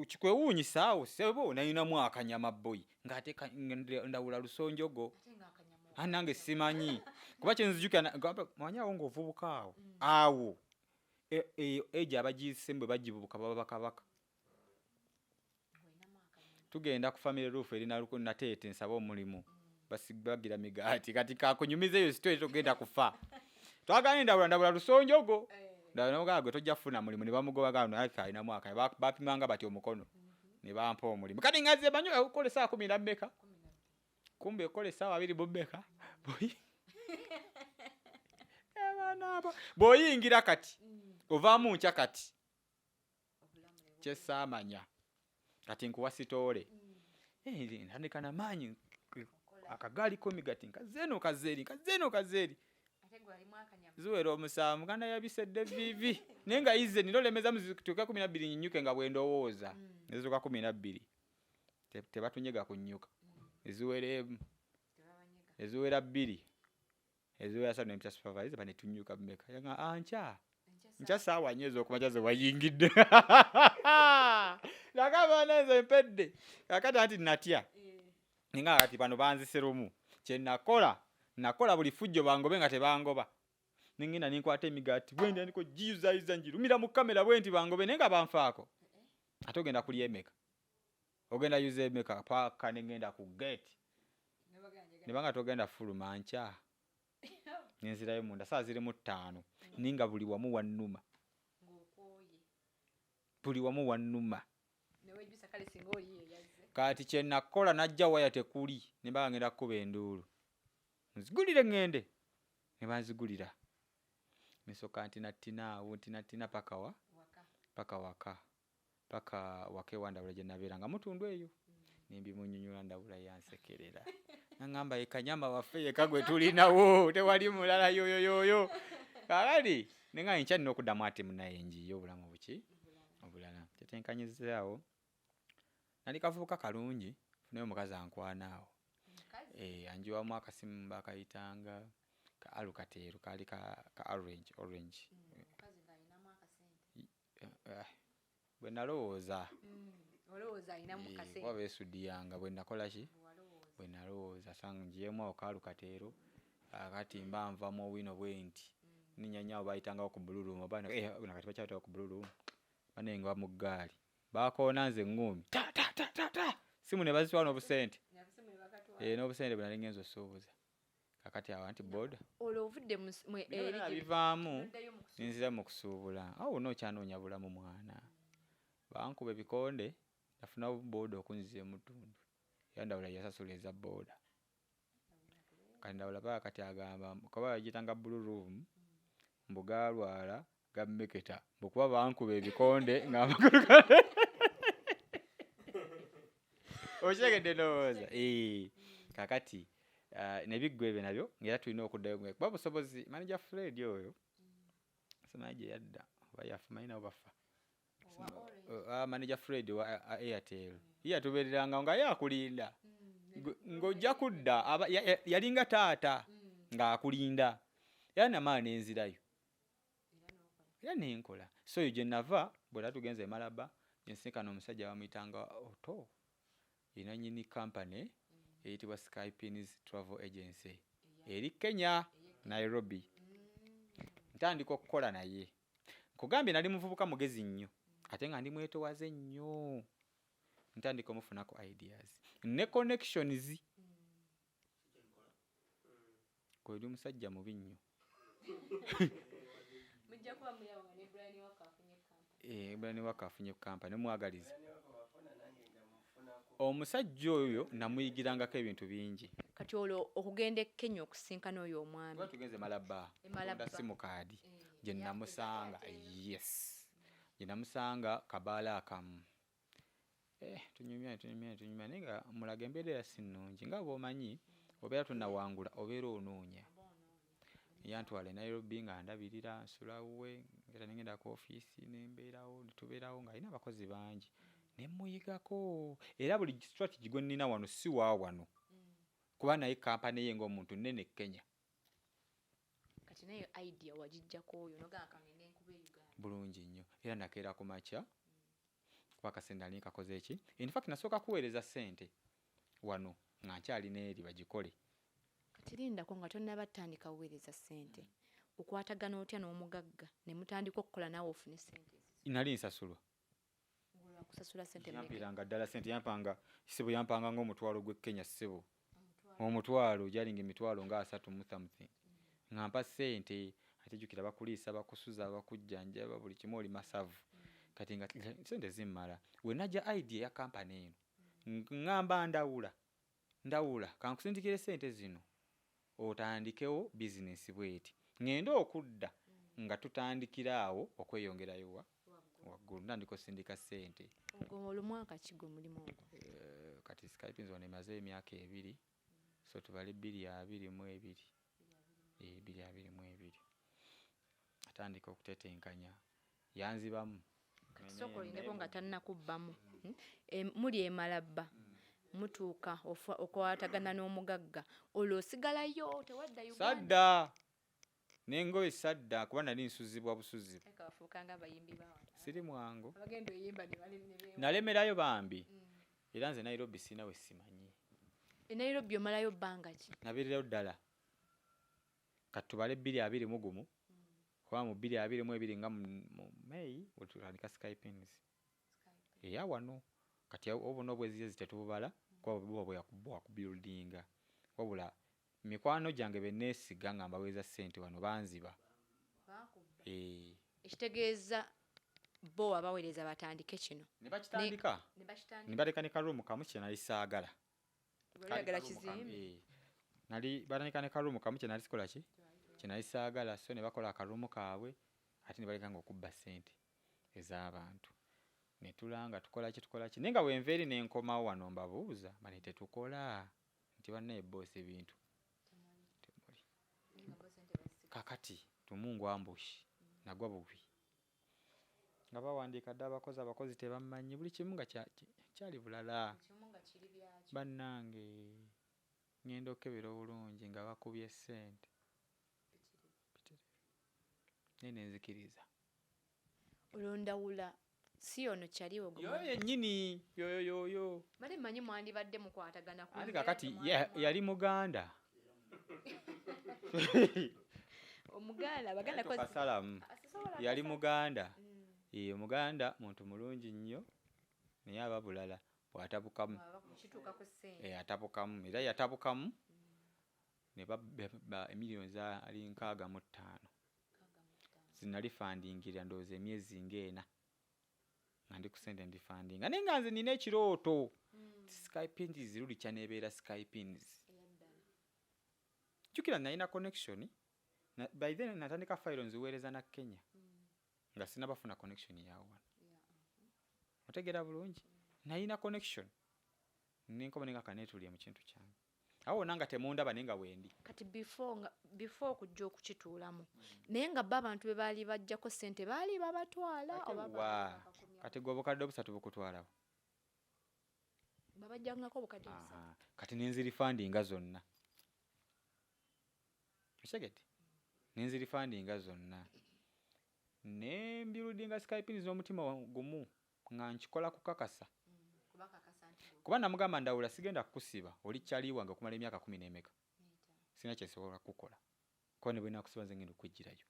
kikwewuunyisa awo sebo nayinamu akanyama boy ng'ate ndawula lusonjogo nange simanyi kuba kyenzijukira mwanyawo ng'ovubuka awo ejo abagisembe bagibubuka baba bakabaka tugenda ku family roof erina nateete nsaba omulimu basibagira migaati kati kakunyumiza eyo sitwe togenda kufa twagana ndawula lusonjogo ndawula gwe tojja kufuna mulimu ne bamugoba gano alina mwaka bapimanga bati omukono ne bampa omulimu kati ngaze banyo okole saa 10 na mmeka kumbe okole saa 2 bobbeka boyingira kati ovaamu nkya kati kyesaamanya kati nkuwa sitoole ntandika n'amaanyi akagaali komigati nkazeeno kazeeri ziwera omusanvu muganda yabisedde vivi naye nga ize nirolemeza muzituuka 12 nyinyuke nga bwendowooza nezituuka 12 tebatunyega kunnyuka eziwera emu eziwera 2 eziwera 3 nempita supervisor banetunyuka mmeka yanga nkya saawa nnyo ez'okumakya ze wayingidde nakaba neze mpedde kakati anti natya ninga kati bano banziserumu kye nakola buli fujjo bangobe nga tebangoba ningenda ninkwata emigaati bwendi andiko jiyuzayiza njirumira mu kamera bwendi bangobe naye nga banfaako ate ogenda kuli emeka ogenda yuza emeka paka ningenda ku gate nebanga togenda fuluma nkya nenzirayo munda saa ziri mu 5 ninga buli wamu wannuma kati kye nakola najja waya tekuli nembaga ngenda kukuba enduulu nzigulire ngende ne banzigulira nesoka ntina paka waka ewandawula gye nabeera nga mutundu eyo nimbimunyunyula ndawula yansekerera nangamba ekanyama waffe yeka gwe tulinawo tewali mulala yoyoyoyo kakati nenga nkya nina okuddamu ate munaye njiyo obulamu buki obulala tetenkanyizaawo nali kavubuka kalungi funayo omukazi ankwanaawo anjiwamu akasimu bakayitanga ka alukateero kaali ka orange bwe nalowooza waba esudiyanga bwe nakola ki bwe nalowooza sanga njiyemu awo kaalukateero akati mba nvamu owino bwenti ninyanyawo bayitangawo ku blue room nakati bakyayitawo ku blue room banenga mu ggaali bakoona nze ngumi simu ne bazitwala n'obusente n'obusente bwe nali ngenza osuubuza kakati awo anti boda olovudde bivaamu ninzira mu kusuubula awo nookyanoonya bulamu mwana bankuba ebikonde nafuna boda okunziza emutundu era ndawula yasasula eza boda kati ndawula paka kati agamba kuba yagitanga blue room mbugalwala gammeketa bwekuba bankuba ebikonde ng'amakulu okyegedde ndowooza kakati nebiggwa ebyo nabyo ngaera tulina okuddayo kuba busobozi manager Fred oyo simanyi gye yadda oba yafumanyi nabo bafa manager Fred wa Airtel yatubeereranga nga yakulinda ng'ojja kudda yalinga taata ng'akulinda era namaa nenzirayo era nenkola so eyo gye nava bwera tugenza emalaba gyensinkana omusajja bamuyitanga oto ina nyini company eyitibwa Skypins Travel Agency eri Kenya Nairobi ntandika okukola naye nkugambye nali muvubuka mugezi nnyo ate nga ndi mwetowaze nnyo ntandika omufunako ideas ne connections kweli musajja mubi nnyo Brian wakafunye company mwagaliza omusajja oyo namuyigirangako ebintu bingi kati olwo okugenda e Kenya okusinkana oyo omwami tugenze malaba simu kaadi gye namusanga yes gye namusanga kabaala akamu tunyumya naye nga mulaga embeera si nnungi nga bw'omanyi obeera tonnawangula obeera onoonya yantwala e Nairobi nga ndabirira nsulawe era nengenda ku ofiisi nembeerawo netubeerawo ng'alina abakozi bangi nemuyigako era buli strategy gwe nnina wano si wa wano kuba naye kampani ye ng'omuntu nnene Kenya. Kati nayo idea wagijjako oyo nogamba kangende enkuba e Uganda bulungi nnyo era nakeera ku makya kuba kasente nali kakoze eki in fact nasooka kuweereza ssente wano nga nkyalina eri bagikole. Kati lindako nga tonnabatandika kuweereza ssente okwatagana otya n'omugagga ne mutandika okukola naawe ofune ssente nali nsasulwa kusasula ssente yampiranga ddala ssente yampanga ssebo yampanga ng'omutwalo gw'e Kenya ssebo omutwalo gyalinga emitwalo nga 3 mu something nga mpa ssente ate jjukira bakuliisa bakusuza bakujjanjaba buli kimu oli masavu kati nga ssente zimmala we najja idea ya kampani eno ngamba ndawula kankusindikire ssente zino otandikewo bizinesi bweti ngenda okudda nga tutandikira awo okweyongerayo waggulu ntandika osindika ssente. Ogwo olumwaka kigo mulimu kati Skype nzone emaze emyaka 2 so tubale 2022 2022 atandika okutetenkanya yanzibamu soko lindeko nga tannakubbamu muli emalabba mutuuka okwatagana n'omugagga olwo osigalayo tewadda Uganda sadda nengoye sadda kuba nali nsuzibwa busuzibu kafuukanga abayimbi bawa siri mwangu abagenda oyimba ne bali nalemerayo bambi era nze Nairobi sina we simanyi e Nairobi omalayo bbanga ki nabirirayo ddala kati tubale 2021 kuba mu 2022 nga mu May wetutandika Skypings eya wano kati obona obwezi tetububala kuba buba bwa kubuildinga wabula mikwano gyange benneesiga nga mbaweza ssente wano banziba ekitegeeza bo abaweereza batandike kino ne bakitandika ne baleka ne karumu kamu kye nali saagala nali batandika ne karumu kamu kye nali sikola ki kye nali saagala so ne bakola akarumu kaabwe ate ne baleka nga okubba ssente ez'abantu ne tulanga tukola ki naye nga wenveeri n'enkomawo wano mbabuuza mani tetukola nti bannaye bosi ebintu kakati tumungu ambushi nagwa bubi nga bawandiika dda abakozi tebammanyi buli kimu nga kyali bulala bannange ngenda okebera obulungi nga bakubye ssente naye nenzikiriza olondawula si ono kyaliwo yoyo yennyini yoyo mali manyi mwandibadde mukwatagana ati kakati yali Muganda omuganda abaganda kasalamu yali Muganda Omuganda muntu mulungi nnyo naye aba bulala bw'atabukamu atabukamu era yatabukamu ne ba emiliyoni za ali 65 zinali fandingira ndowooza emyezi ng'ena nga ndi ku ssente ndi fandinga naye nga nze nina ekirooto Skypings ziruli kyaneebeera Skypings jjukira nalina connection by then natandika file nziweereza na Kenya nga sinabafuna connection yawo otegera bulungi nalina connection ninkoba nenga kanetulye mu kintu kyange awo nanga temundaba nenga wendi kati before okujja okukituulamu naye nga bo abantu be baali bajjako ssente baali babatwala oba kati gwe obukadde obusatu bukutwalawo babajjangako obukadde busatu kati nenzirifandinga zonna ekigete nenzirifandinga zonna nembirudinga Skypings n'omutima gumu nga nkikola kukakasa kuba namugamba ndawula sigenda kukusiba oli kyali wange okumala emyaka 10 n'emeka sina kyesobola kukola kuba ne bwe nakusiba nze ngenda okujjirayo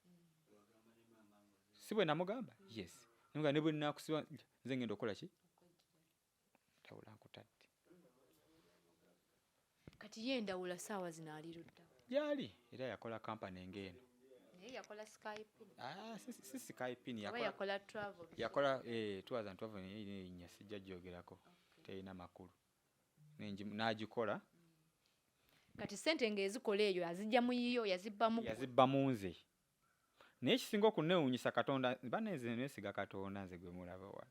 si bwe namugamba yes nga ne bwe nakusiba nze ngenda okukola ki ndawula nkutadde kati ye ndawula saawa zino alirudda gyali era yakola kampani eng'eno naye yakola Skype si Skype yakola travel yakola 2012 nya sijja gyogerako teyina makulu n'agikola kati ssente ng'ezikola eyo azijja mu yiyo yazibbamu nze naye ekisinga okuneewuunyisa Katonda baneze neesiga Katonda nze gwe mulaba wa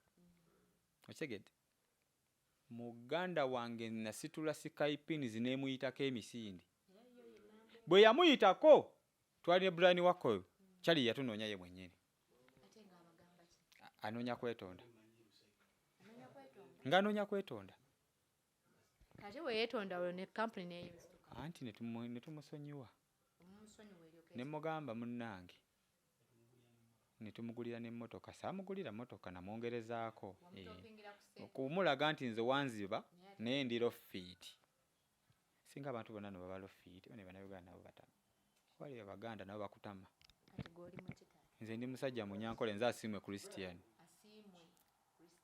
okitegedde muganda wange nasitula Skypins neemuyitako emisinde bwe yamuyitako twali ne Brian Wakko kyali yatunoonya ye mwennyini anoonya kwetonda ng'anoonya kwetonda kati we yeetonda olwo ne kampuni neeyinzituka anti ne tumusonyiwa ne mugamba munnange ne tumugulira n'emmotoka saamugulira mmotoka namwongerezaako okumulaga nti nze wanziba naye ndi lofiiti singa abantu bonna no baba lofiiti ne bannayuganda nabo batama wali abaganda nabo bakutama nze ndi musajja munyankole nze asiimwe Christian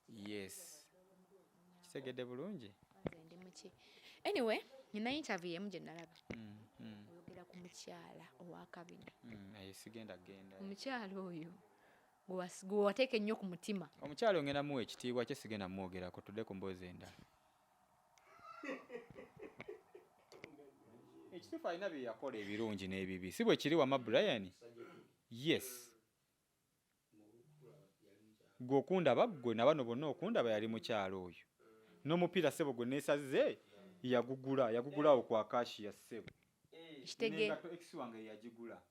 yes kitegedde bulungi ndi muki anyway nina interview emu gye nalaba oyogera ku mukyala owakabina sigenda genda omukyala oyo gwe wateeka ennyo ku mutima omukyala ongenda muwa ekitiibwa kye sigenda mwogerako tudde ku mboozi endala ekituufu alina bye yakola ebirungi n'ebibi si bwe kiri wama Brian yes gwe okundaba gwe nabano bonna okundaba yali mukyala oyo n'omupiira ssebo gwe neesaze yagugula awo kwa Akashiya ssebo kitege ex wange yagigula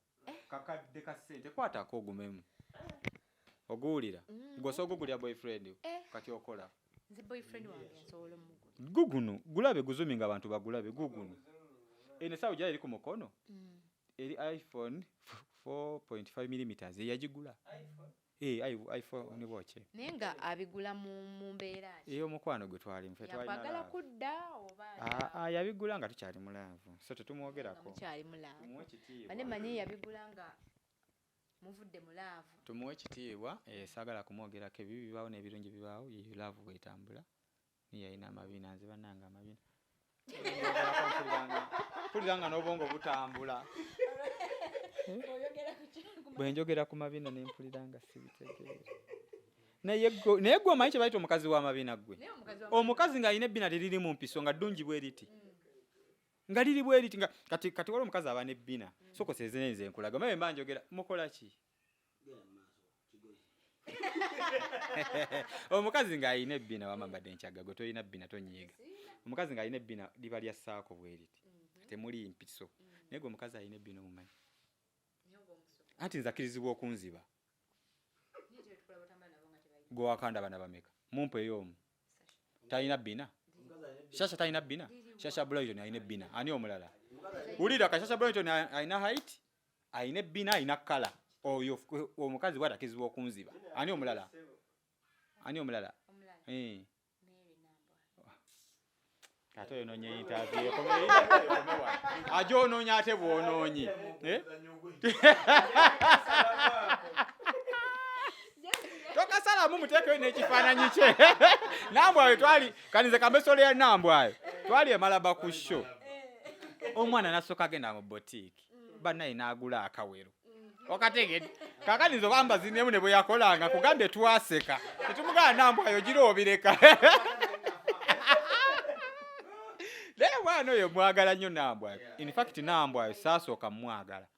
kakadde ka ssente kwatako ogumemu oguwulira gw'osobola ogugulya boyfriend kati okola nze boyfriend wange nsobola omugula guguno gulabe guzuminga abantu bagulabe guguno ene sawo gyali ku mukono eri iPhone 4.5mm yagigula iPhone ni boche naye nga abigula mu mbeera eyo omukwano gwe twali mfe twali yakwagala kudda oba yabigula nga tukyali mulaavu so tetumwogerako tukyali mulaavu bane manyi yabigula nga muvudde mulaavu tumuwe ekitiibwa saagala kumwogerako ebibi bibaawo n'ebirungi bibaawo ye laavu bwetambula niye yalina amabina nze bannanga amabina mpuliranga n'obwongo butambula bwe njogera ku mabina ne mpuliranga sibitegeera naye gwe omanyi kye bayita omukazi w'amabina gwe omukazi ng'alina ebbina teriri mu mpiso nga ddungi bwe riti nga liri bwe riti kati wali omukazi aba n'ebbina sokoseze nze nkulaga maye mba njogera mukola ki omukazi ng'alina ebbina wamambadde nkyaga gwe tolina bbina tonyiiga omukazi ng'alina ebbina liba lya ssaako bwe riti temuli mpiso naye gwe omukazi alina ebbina omumanyi anti nze akkirizibwa okunziba gwe wakanda bana bameka mumpe ey'omu talina bbina Shasha talina bbina Shasha Brighton alina ebbina ani omulala wulira ka Shasha Brighton alina height alina ebbina alina kala oyo omukazi bw'atakizibwa okunziba ani omulala ate oyonoonye interview ajo onoonya ate bw'onoonye tokasalamu muteekeyo n'ekifaananyi kye nambwayo twali kanize kamesolo ya nambwayo twali emalaba ku show omwana nasooka agenda mu botiiki bannaye n'agula akawero okategedde kakanizo bamba zinemu ne bwe yakolanga kugambye twaseka tetumugana nambwayo gira obireka naye mwana oyo mwagala nnyo nambwayo in fact nambwayo saasooka mwagala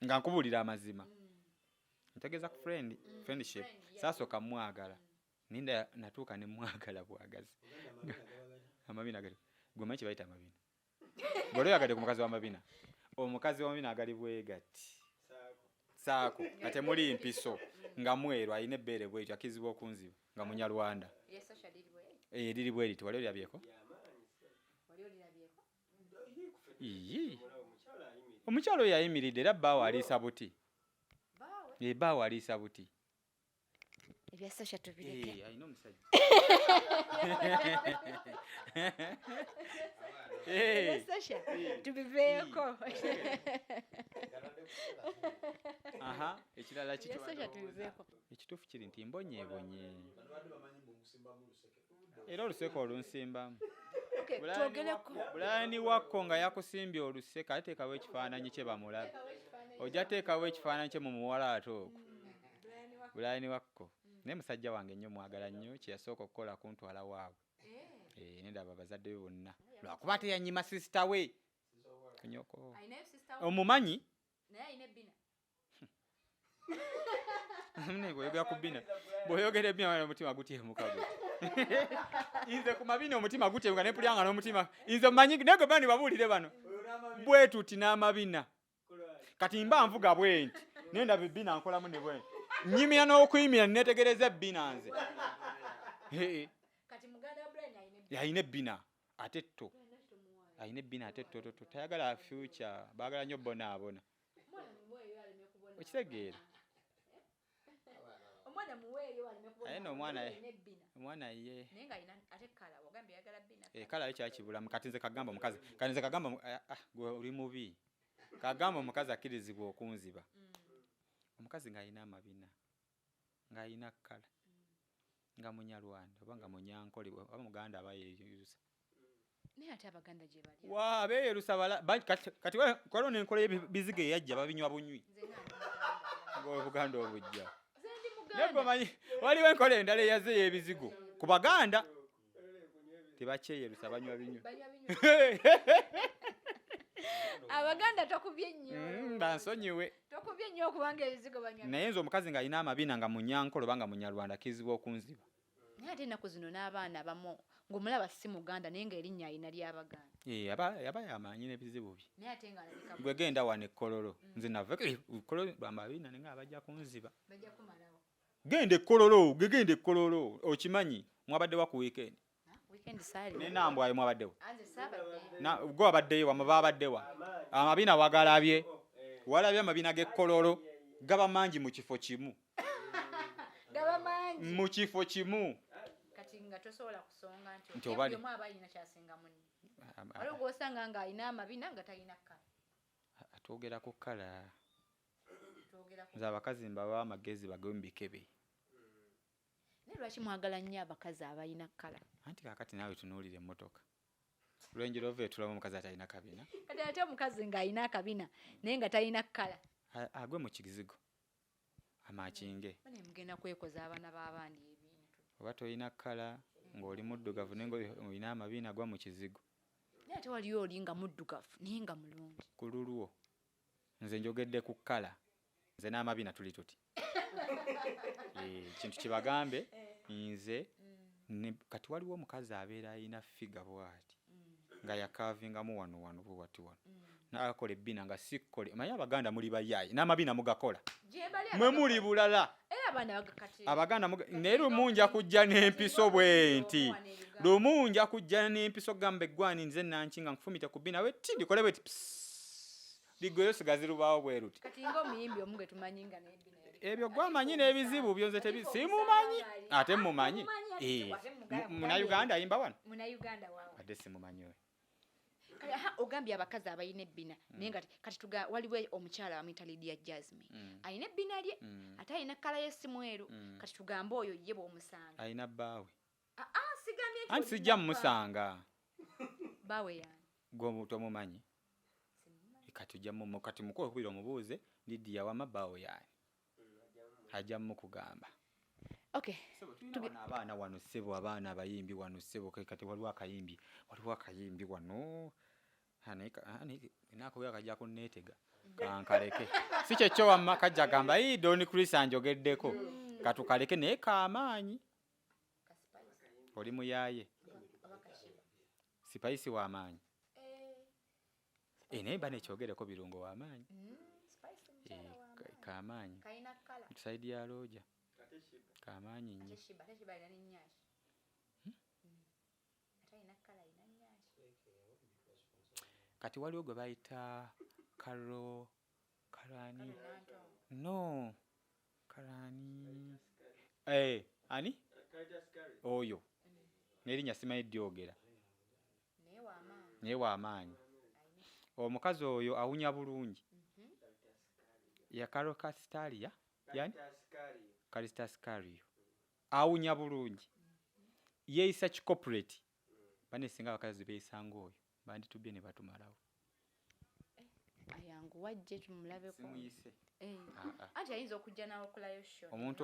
nga nkubulira amazima ntegeeza ku friendship saasooka mwagala ninda natuuka ne mwagala bwagazi amabina gali gwe manyi kye bayita amabina gwe oyagadde ku mukazi w'amabina omukazi w'amabina agali bwegati saako ate muli mpiso nga mweru alina ebbeere bwetyo akizibwa okunziba nga munyarwanda liri bwe riti wali olirabyeko omukyalo oyo ayimiridde era bbaawo aliisa buti bbaawo aliisa buti ebya Sasha tubireke alina omusajja Sasha tubiveeko ekirala Sasha tubiveeko ekituufu kiri nti mbonyeebonye era oluseko olunsimbamu Brian Wakko nga yakusimbye oluseka ateekawo ekifaananyi kye bamulabe ojja teekawo ekifaananyi kye mu muwala ate ogwo Brian Wakko naye musajja wange nnyo mwagala nnyo kye yasooka okukola kuntwala waabwe nendaba abazadde be bonna lwakuba teyanyima sisita we nyoko omumanyi naye ine bina ne boyogera ku bina boyogera bina omutima gutemuka gwe inze ku mabina omutima gutemuka ne pulyanga n'omutima inze manyi nego bani babulire bano bwe tuti n'amabina kati mba nvuga bwenti nenda bibina nkolamu ne bwenti nyimya n'okuyimira netegereza bina nze kati muganda brain ayine bina ate to ayine bina ate to tayagala future bagala nnyo bonaabona okitegeera omwana muweeyo alime kubona ayina omwana ye nenga ina ate kala wagambye yagala bina kala ye kyakibulamu kati nze kagamba omukazi kati nze kagamba gwe oli mubi kagamba omukazi akkirizibwa okunziba omukazi ng'alina amabina ng'alina kala nga munyalwanda oba nga munyankole oba muganda aba yeeyusa naye ate abaganda gye bali wa beeyerusa kati kwaliwo n'enkola y'ebizigo eyajja babinywa bunywi ng'obuganda obujja naye gomanyi waliwo enkola endala eyaze y'ebizigo ku baganda tebakyeyerusa banywa binywi abaganda tokubye nnyo bansonyiwe tokubye nnyo okubanga ebizigo banywa naye nze omukazi ng'alina amabina nga munyankolo oba nga munyalwanda kizibu okunziba naye ate ennaku zino n'abaana abamu ng'omulaba si muganda naye ng'erinnya alina ly'abaganda aba yamanyi n'ebizibu bye naye ate ng'alabika gwe genda wano ekkololo nze nava kololo lwamabina nenga abajja kunziba bajja kumalawo genda ekkololo okimanyi mwabaddewa ku weekend nenambwayo mwabaddewa gwe wabaddeyo wama babaddewa amabina wagalabye walabye amabina g'ekkololo gaba mangi mu kifo kimu mu kifo kimu kati nga tosobola kusonga nti obali omu aba alina kyasinga munne waliwo gw'osanga ng'alina amabina nga talina kkala atwogera ku kkala nze abakazi mbawa amagezi bagwe mu bikebe naye lwaki mwagala nnyo abakazi abalina kkala anti kakati naawe tunuulira emmotoka Range Rover etulamu omukazi atalina kabina kati ate omukazi ng'alina akabina naye nga talina kkala agwe mu kizigo amakinge mugenda kwekoza abaana b'abandi ebintu oba tolina kkala ng'oli muddugavu naye ng'olina amabina agwa mu kizigo naye ate waliyo oli nga muddugavu naye nga mulungi ku lulwo nze njogedde ku kkala nze n'amabina tuli tuti kintu kibagambe nze kati waliwo omukazi abeera alina figa bw'ati nga yakavingamu wano bwati wano n'akola ebbina nga sikkole manyi abaganda muli bayaayi n'amabina mugakola mwe muli bulala abaganda naye lumu nja kujja n'empiso bwenti lumu nja kujja n'empiso gamba eggwani nze nanki nga nkufumita ku bbina wetti ndikole bweti ligweyo sigazi lubaawo bwe ruti ebyo gwamanyi n'ebizibu byo nze simumanyi ate mumanyi munauganda ayimba wano ate simumanyi we ogambye abakazi abalina ebbina naye nga kati waliwo omukyala bamuyita Lydia Jasmine alina ebbina lye ate alina kkala y'essimu eru kati tugambe oyo ye bw'omusanga alina bbaawe sigambye anti sijja mumusanga bbaawe yani gwe tomumanyi kati mukubira omubuuze Lydia wama bbaawe yani ajja mukugamba abaana wano ssebo abaana abayimbi wano ssebo kati waliwo akayimbi wano nakubira kajja kunneetega kankaleke si kyekyo wamma kajja gamba Doni Chris anjogeddeko katukaleke naye kaamaanyi oli muyaaye sipayisi w'amaanyi naye ba nekyogereko birungo w'amaanyi kaamaanyi tusaidi ya looja kaamaanyi nnyo kati waliwo gwe bayita kalani no kalani ani oyo n'erinnya simanyi dyogera naye w'amaanyi omukazi oyo awunya bulungi ya Karo Castalia yani Castalia awunya bulungi yeeyisa kicorporate banesinga abakazi beeyisanga oyo banditubye ne batumalawo ayangu wajje tumulabeko simuyise anti ayinza okujja nawe okulayo show omuntu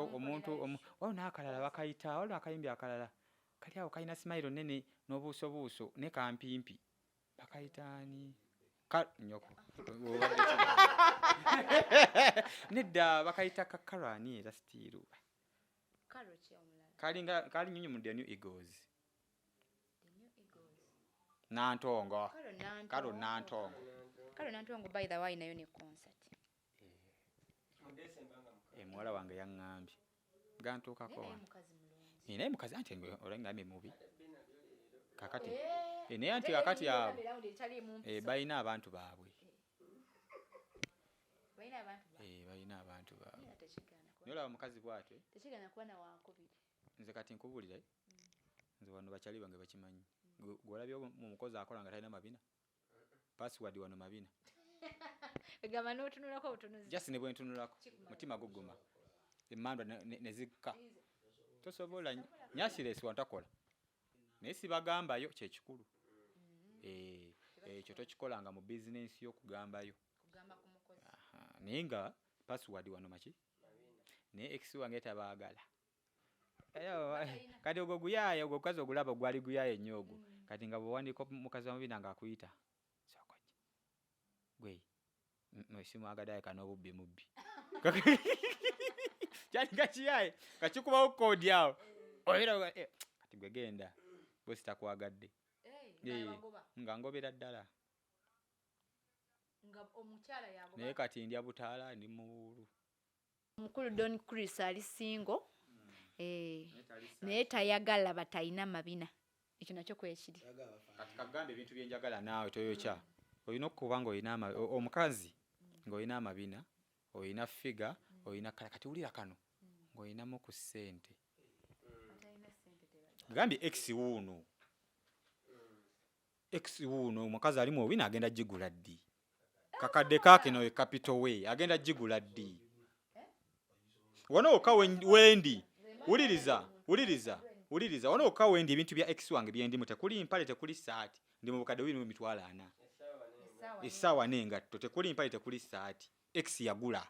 waliwo n'akalala bakayita waliwo akayimbi akalala kali awo kalina simayiro nene n'obuusobuuso ne kampimpi bakayitaani nyoko nedda bakayita kakalwani era stiiru kali nyinyi mu the New Eagles Nantongo kalo Nantongo by the way nayo ne concert muwala wange yaŋŋambye gantuukako naye mukazi anti olangambye mubi kakati naye anti kakati abo balina abantu baabwe balina abantu baabwe naye olaba mukazi bw'atyo nze kati nkubuulire nze wano bakyali bange bakimanyi gwolabye mu mukozi akola nga talina mabina password wano mabina egamba n'otunulako obutunuzi just ne bwentunulako mutima guguma emmandwa ne zikka tosobola nyasiresi wantakola naye sibagambayo kyekikulu ekyo tokikolanga mu bizinensi y'okugambayo naye nga password wano maki naye ex wange tabaagala kati ogwo guyaaya ogwo omukazi ogulaba gwali guyaaya ennyo ogwo kati nga bwewandiika mukazi wamabina nga akuyita sokoja gwe simwagadaye kan'obubbi mubbi kyali nga kiyaye nga kikubawo koodi awo kati gwe genda bosi takwagadde nga ngobera ddala naye kati ndya butaala ndi muwulu omukulu Don Chris ali singo naye tayagala batalina mabina ekyo nakyo kwekiri kati kagambe ebintu byenjagala naawe toyokya olina okuba nga olina omukazi ng'olina amabina olina figa olina kati wulira kano ng'olinamu ku ssente gambye ex wuuno omukazi ali mu obina agenda gigula ddi kakadde kaakino we capital way agenda gigula ddi wanookka wendi wuliriza wanookka wendi ebintu bya ex wange byendimu tekuli mpale tekuli saati ndi mu bukadde 240 essaawa n'engatto tekuli mpale tekuli saati ex yagula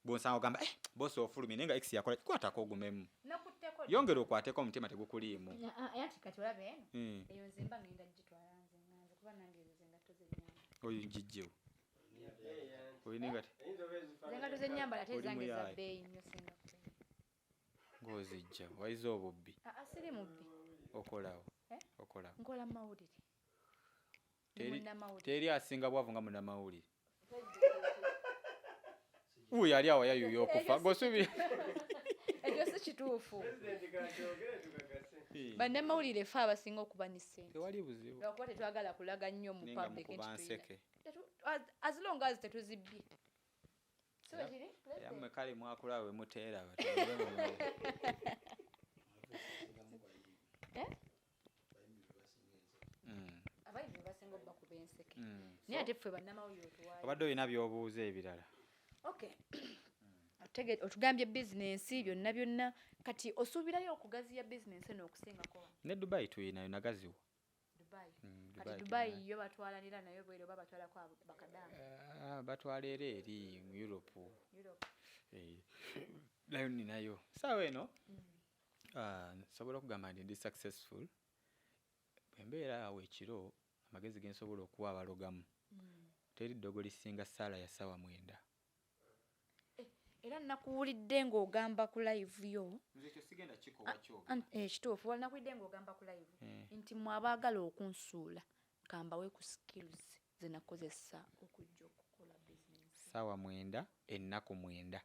bw'onsanga ogamba bosi ofulumye naye nga ex yakola kwatako ogumemu yongera okwateko omutima tegukuliimu oyo njijjewo ng'ozijja wayiza obubbi okolawo nkola mawulire teri asinga bwavu nga munnamawulire uyo ali awo yayuya okufa gosubira ekyo si kituufu bannamawulire fe abasinga okuba ne ssente tewali buzibu lwakuba tetwagala kulaga nnyo mu public as long as tetuzibbye yammwe kale mwakula we muteera abayimbi basinga okuba ku b'enseke naye ate ffe bannamawulire otuwaayo obadde olina by'obuuza ebirala otugambye bizinensi byonna kati osuubirayo okugaziya bizinensi eno okusingako ne Dubai tuyinayo nagaziwa kati Dubai yo batwalanira nayo bwere oba batwalako bakadamu batwala era eri mu Europe nayo ninayo saawa eno nsobola okugamba nti ndi successful bwembeera awo ekiro amagezi gensobola okuwa abalogamu teri ddogo lisinga ssaala ya ssaawa 9 era nakuwulidde ng'ogamba ku live yo nze ekyo sigenda kikowa kyogo kituufu wali nakuwulidde ng'ogamba ku live nti mwabaagala okunsuula kambawe ku skills ze nakozesa okujja okukola business ssaawa 9 ennaku 9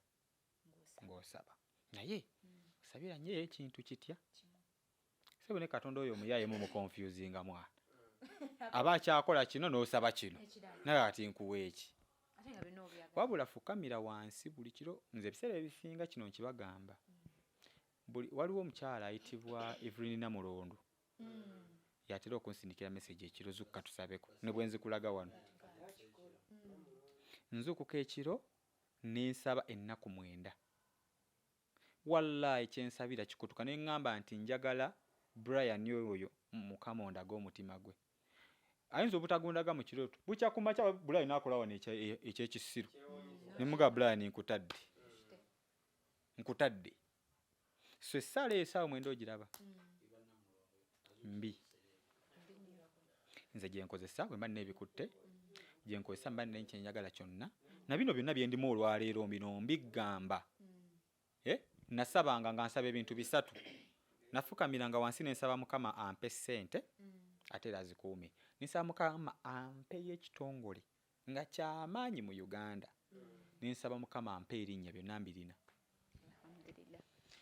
ng'osaba naye osabira nnyo ekintu kitya sebone katonda oyo omuyaye mu mukonfusinga mwana aba akyakola kino n'osaba kino naye ati nkuwa eki wabula fukamira wansi buli kiro nze ebiseera ebisinga kino nkibagamba waliwo omukyala ayitibwa Evelyn Namulondo yatera okunsindikira message ekiro zukka tusabeko ne bwe nzikulaga wano nzukuka ekiro nensaba ennaku 9 wallahi kyensabira kikutuka ne ngamba nti njagala Brian oyo mukamonda g'omutima gwe ayinza obutagundaga mu kiroto bukya ku makya Brian nakola wano ekyekisiru nemuga Brian nkutadde so essala esaawa 9 ogiraba mbi nze gyenkozesa bwe mba nnebikutte gye nkozesa mba nina kye njagala kyonna na bino byonna bye ndimu olwaleero bino mbigamba nasabanga nga nsaba ebintu bisatu nafukamiranga wansi ne nsaba Mukama ampe ssente ate era azikuume nsaba Mukama ampe y'ekitongole nga kyamaanyi mu Uganda nsaba Mukama ampe erinnya byonna mbirina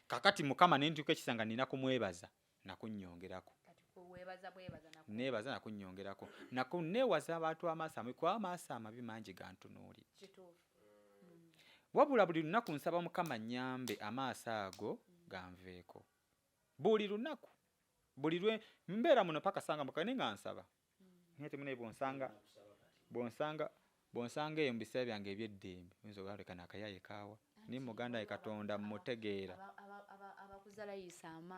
kakati Mukama ne ntuuka ekisanga nina kumwebaza nakunnyongerako neebaza nakunnyongerako neewaza abantu amaaso amabi kuba amaaso amabi mangi gantunuulidde wabula buli lunaku nsaba Mukama nnyambe amaaso ago ganveeko buli lunaku buli lwe mbeera muno paka sanga mukane nga nsaba naye temunaye bwonsanga eyo mu biseera byange eby'eddembe oyinza ogaleka n'akayaye kaawa naye Muganda ye Katonda mmutegeera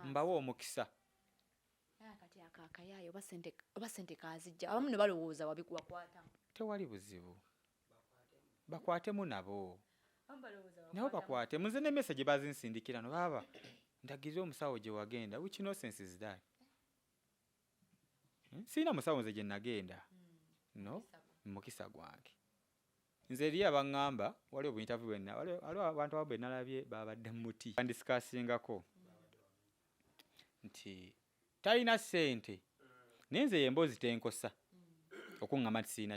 mbawa omukisa kati akayaye oba ssente kazijja abamu ne balowooza wakwatamu tewali buzibu bakwatemu nabo bakwate muze ne message bazinsindikira no baba ndagirira omusawo gye wagenda which nonsense is that siina musawo nze gye nagenda no mukisa gwange nze eriyo abaŋŋamba wali obuyintavu bwenna waliwo abantu abo benalabye babadde muti bandisikaasingako nti talina ssente naye nze yemboozi tenkosa okuŋŋamba nti siina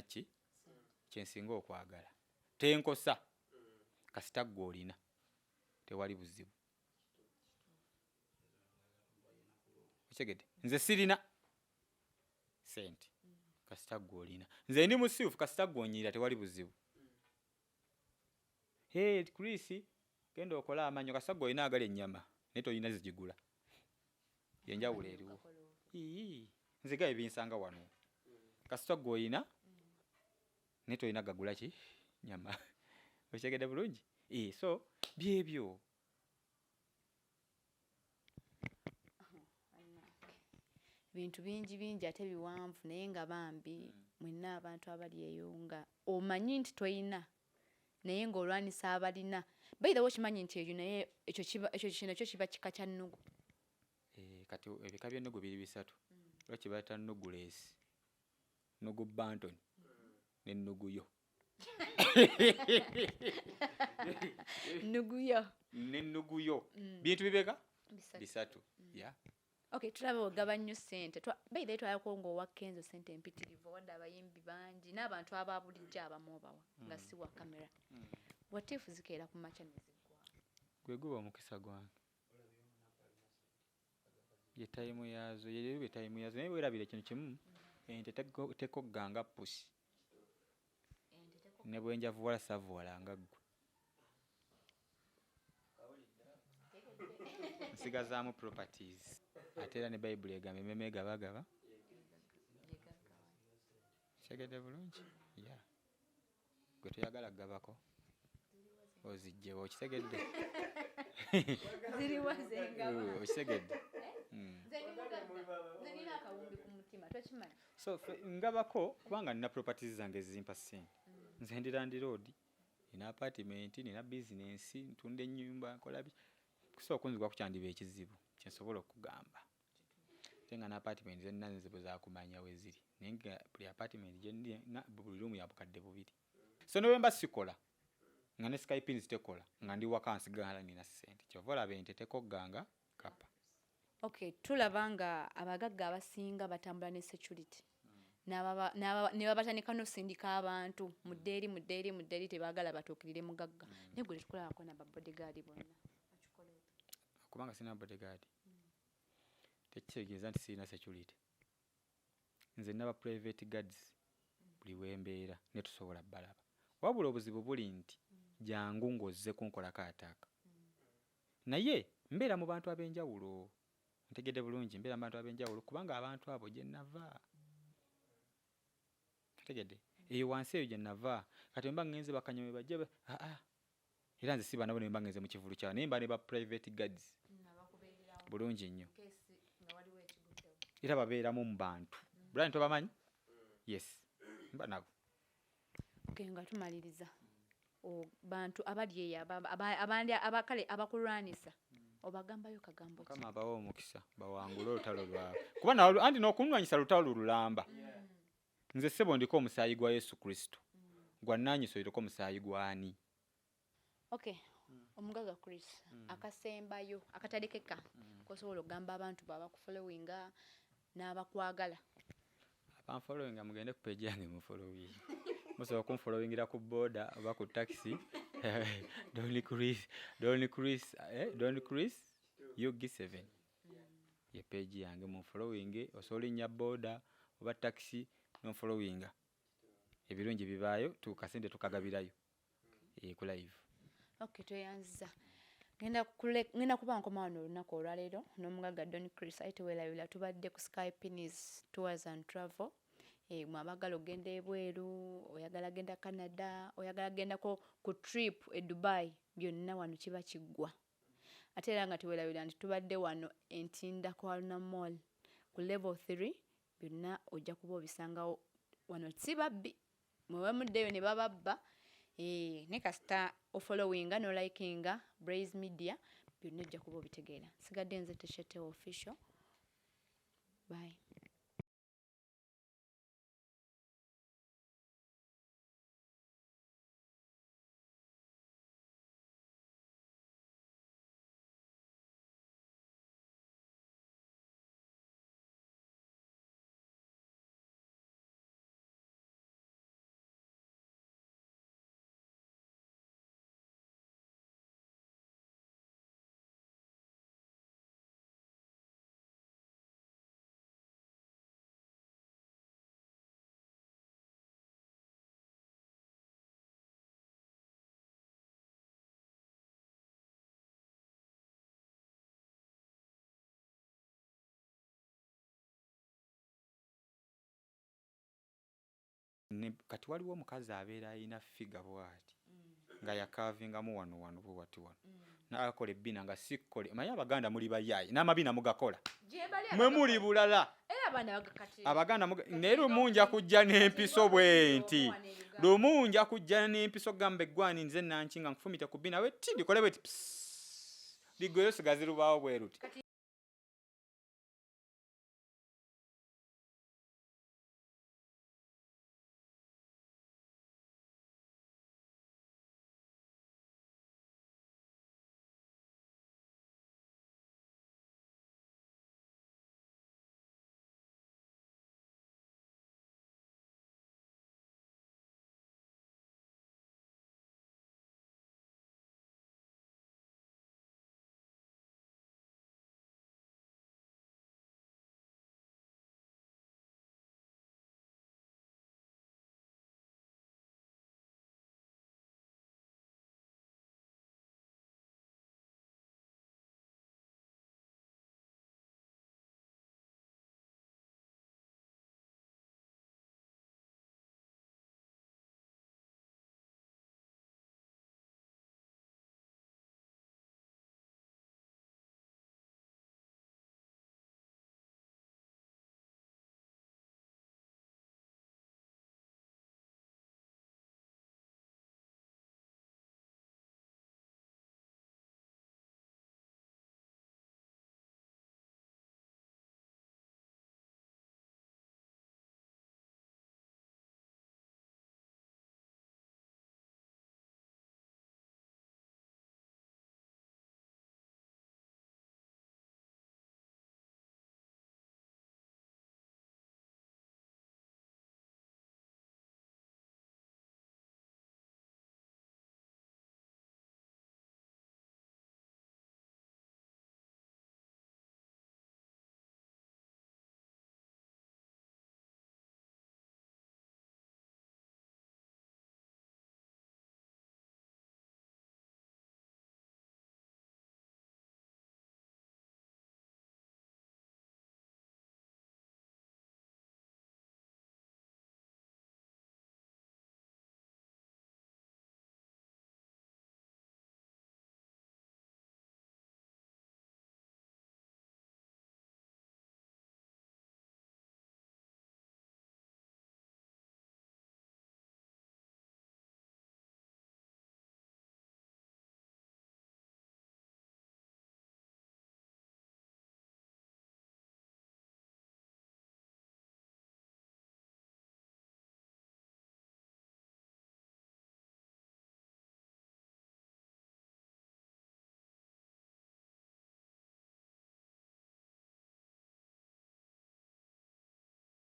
kyensinga okwagala tenkosa kasita ggwe olina tewali buzibu okigedde nze sirina ssente kasita ggwe olina nze ndi musiifu kasita ggwe onyiira tewali buzibu Chris genda okola amannyo kasita ggwe olina agala ennyama naye tolina zigigula yenjawulo eriwo nze gaye binsanga wano kasita ggwe olina naye tolina gagula ki nyama okitegedde bulungi so byebyo bintu bingi ate biwanvu naye nga bambi mwenna abantu abali eyo nga omanyi nti toyina naye ng'olwanisa abalina baitha okimanyi nti ekyo naye ekyo kino kyo kiba kika kya nnugu kati ebika by'ennugu biri bisatu lwaki bayita nnugu leesi nnugu bantoni n'ennuguyo n'ennuguyo bintu bibeka bisatu Okay, tulaba ogaba nnyo ssente baitha twalako ng'owa Kenzo ssente empitirivu wadde abayimbi bangi n'abantu ababulijjo abamu obawa nga si wa kamera watiifu zikeera ku makya neziggwa gwe guba omukisa gwange ye tayimu yaazo yeyo be tayimu yaazo naye weerabira kino kimu ente tekogganga pusi ne bwenjavuwala savuwala nga ggwe nsigazaamu properties ate era ne bayibuli egamba ememe gabagaba segedde bulungi gwe toyagala gabako ozijjewo okisegedde okisegedde so ngabako kubanga nina properties zange ezimpa ssente nze ndirandiroodi nina apartment nina bizinensi ntunda ennyumba nkola kusobola okunzigwa kukyandiba ekizibu kyensobola okugamba ate nga n'apartiment zenina nzibu zakumanya we ziri naye nga buli apartiment gyenina buli lumu ya bukadde 2 so ne bwemba sikola nga ne Skype zitekola nga ndi waka nsigala nina ssente kyova olaba ente tekogganga kapa okay tulaba nga abagagga abasinga batambula ne security ne babatandika n'osindika abantu muddeeri tebaagala batuukirire mugagga naye gwe tukolako na babodyguard bonna kubanga sina bodyguard tekitegeeza nti sirina security nze naba private guards buli wembeera ne tusobola balaba wabula obuzibu buli nti jangu ng'ozze kunkolako ataaka naye mbeera mu bantu ab'enjawulo ntegedde bulungi mbeera mu bantu ab'enjawulo kubanga abantu abo gye nava ntegedde eyo wansi eyo gye nava kati mba ngenze bakanyome bajje era nze siba nabo ne mba ngenze mu kivulu kyabwe naye mba ne ba private guards bulungi nnyo era babeeramu mu bantu bulani tobamanyi yes mba nabo okay nga tumaliriza bantu abali eyo abandi abakale abakulwanisa obagambayo kagambo kama abawo omukisa bawangula olutalo lwabwe kuba nawo andi n'okunwanyisa lutalo lulamba nze ssebo ndiko omusaayi gwa Yesu Kristo gwa nanyisо ndiko omusaayi gwani. Okay. Omugaga Chris, akasembayo akatadekeka kosobola ogamba abantu baba kufollowinga n'abakwagala. Followinga mugende ku page yange mu following. Musobola kumfollowingira ku boda oba ku taxi. Don Chris UG7. Ye page yange mu following osobola nya boda oba taxi no followinga. Ebirungi bibaayo tukasente tukagabirayo. Ku live. Okay, toyanziza. Ngenda kuba nkoma wano olunaku olwaleero n'omugaga Don Chris ayite weelabira tubadde ku Sky Pennies Tours and Travel. Mwabagala ogenda ebweru, oyagala genda Canada, oyagala genda ku trip e Dubai, byonna wano kiba kiggwa. Ate era nga tuweelabira nti tubadde wano Entinda Kwaluna Mall ku level 3, byonna ojja kuba obisangawo wano. Si babbi mwe muddeyo ne bababba. Ne kasita ofollowinga no likinga Blaze Media byonna ojja kuba obitegeera. Sigadde nze Teshete official. Bye. Kati waliwo omukazi abeera alina figa bwati nga yakavingamu wano bwati wano n'akola ebbina nga sikkole. Manyi Abaganda muli bayaayi n'amabina mugakola mwe muli bulala Abaganda naye lumu nja kujja n'empiso bwenti, lumu nja kujja n'empiso gamba eggwani nze nanki nga nkufumita ku bbina wetti likole bweti ligweyo sigazi lubaawo bwe luti.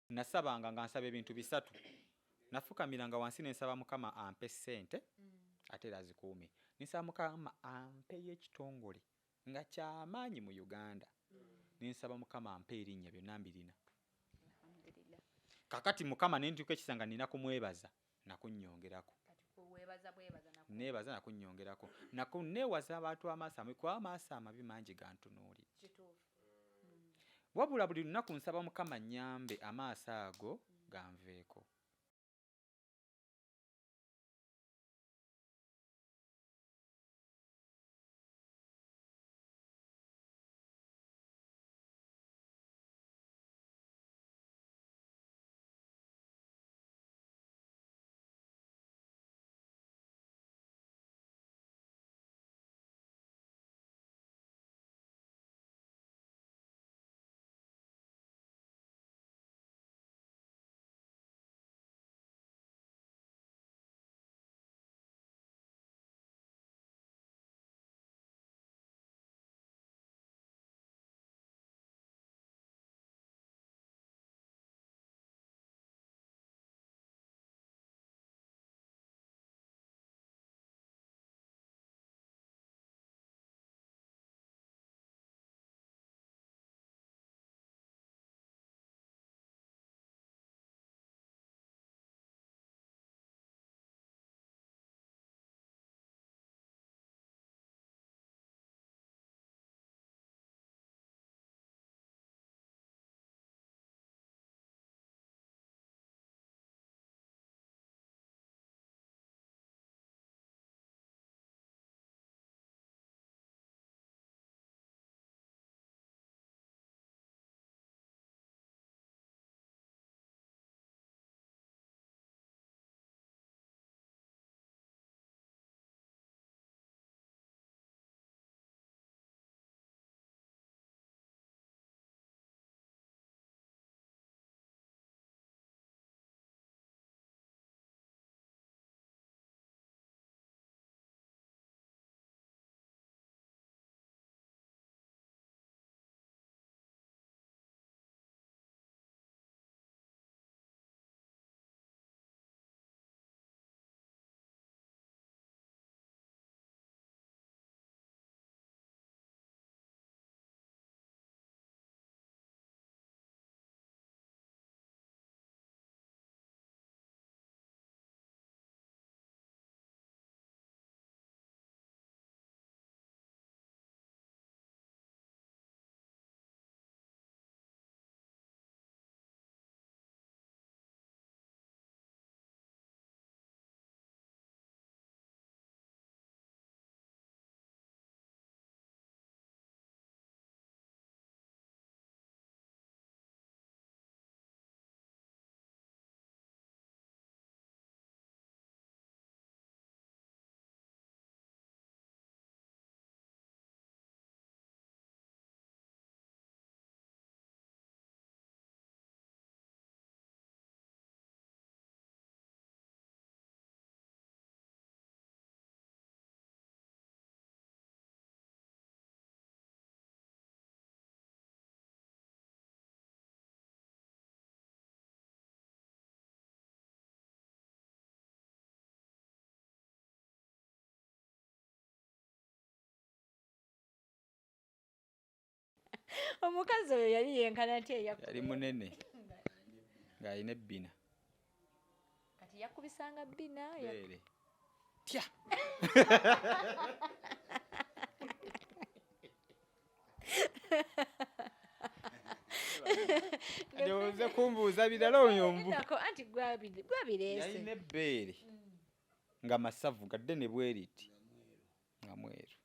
nasabanga nga nsaba ebintu bisatu. Nafukamiranga wansi ne nsaba Mukama ampe ssente ate era azikuume. Nsaba Mukama ampe y'ekitongole nga kyamaanyi mu Uganda. Nsaba Mukama ampe erinnya, byonna mbirina. Alhamdulillah. Kakati Mukama ne ntuuka ekisanga nina kumwebaza nakunnyongerako. Neebaza nakunnyongerako. Neewaza abantu amaaso amabi kuba amaaso amabi mangi gantunuulidde. Wabula buli lunaku nsaba Mukama nnyambe amaaso ago ganveeko. Omukazi oyo yali yenkana atya Yali munene ng'alina ebbina. Kati yakubisanga bbina Beere. Tya! Ndowooza kumbuuza birala oyo mbu. Anti gwabireese. Yalina ebbeere nga masavu gadde ne bwe riti nga mweru.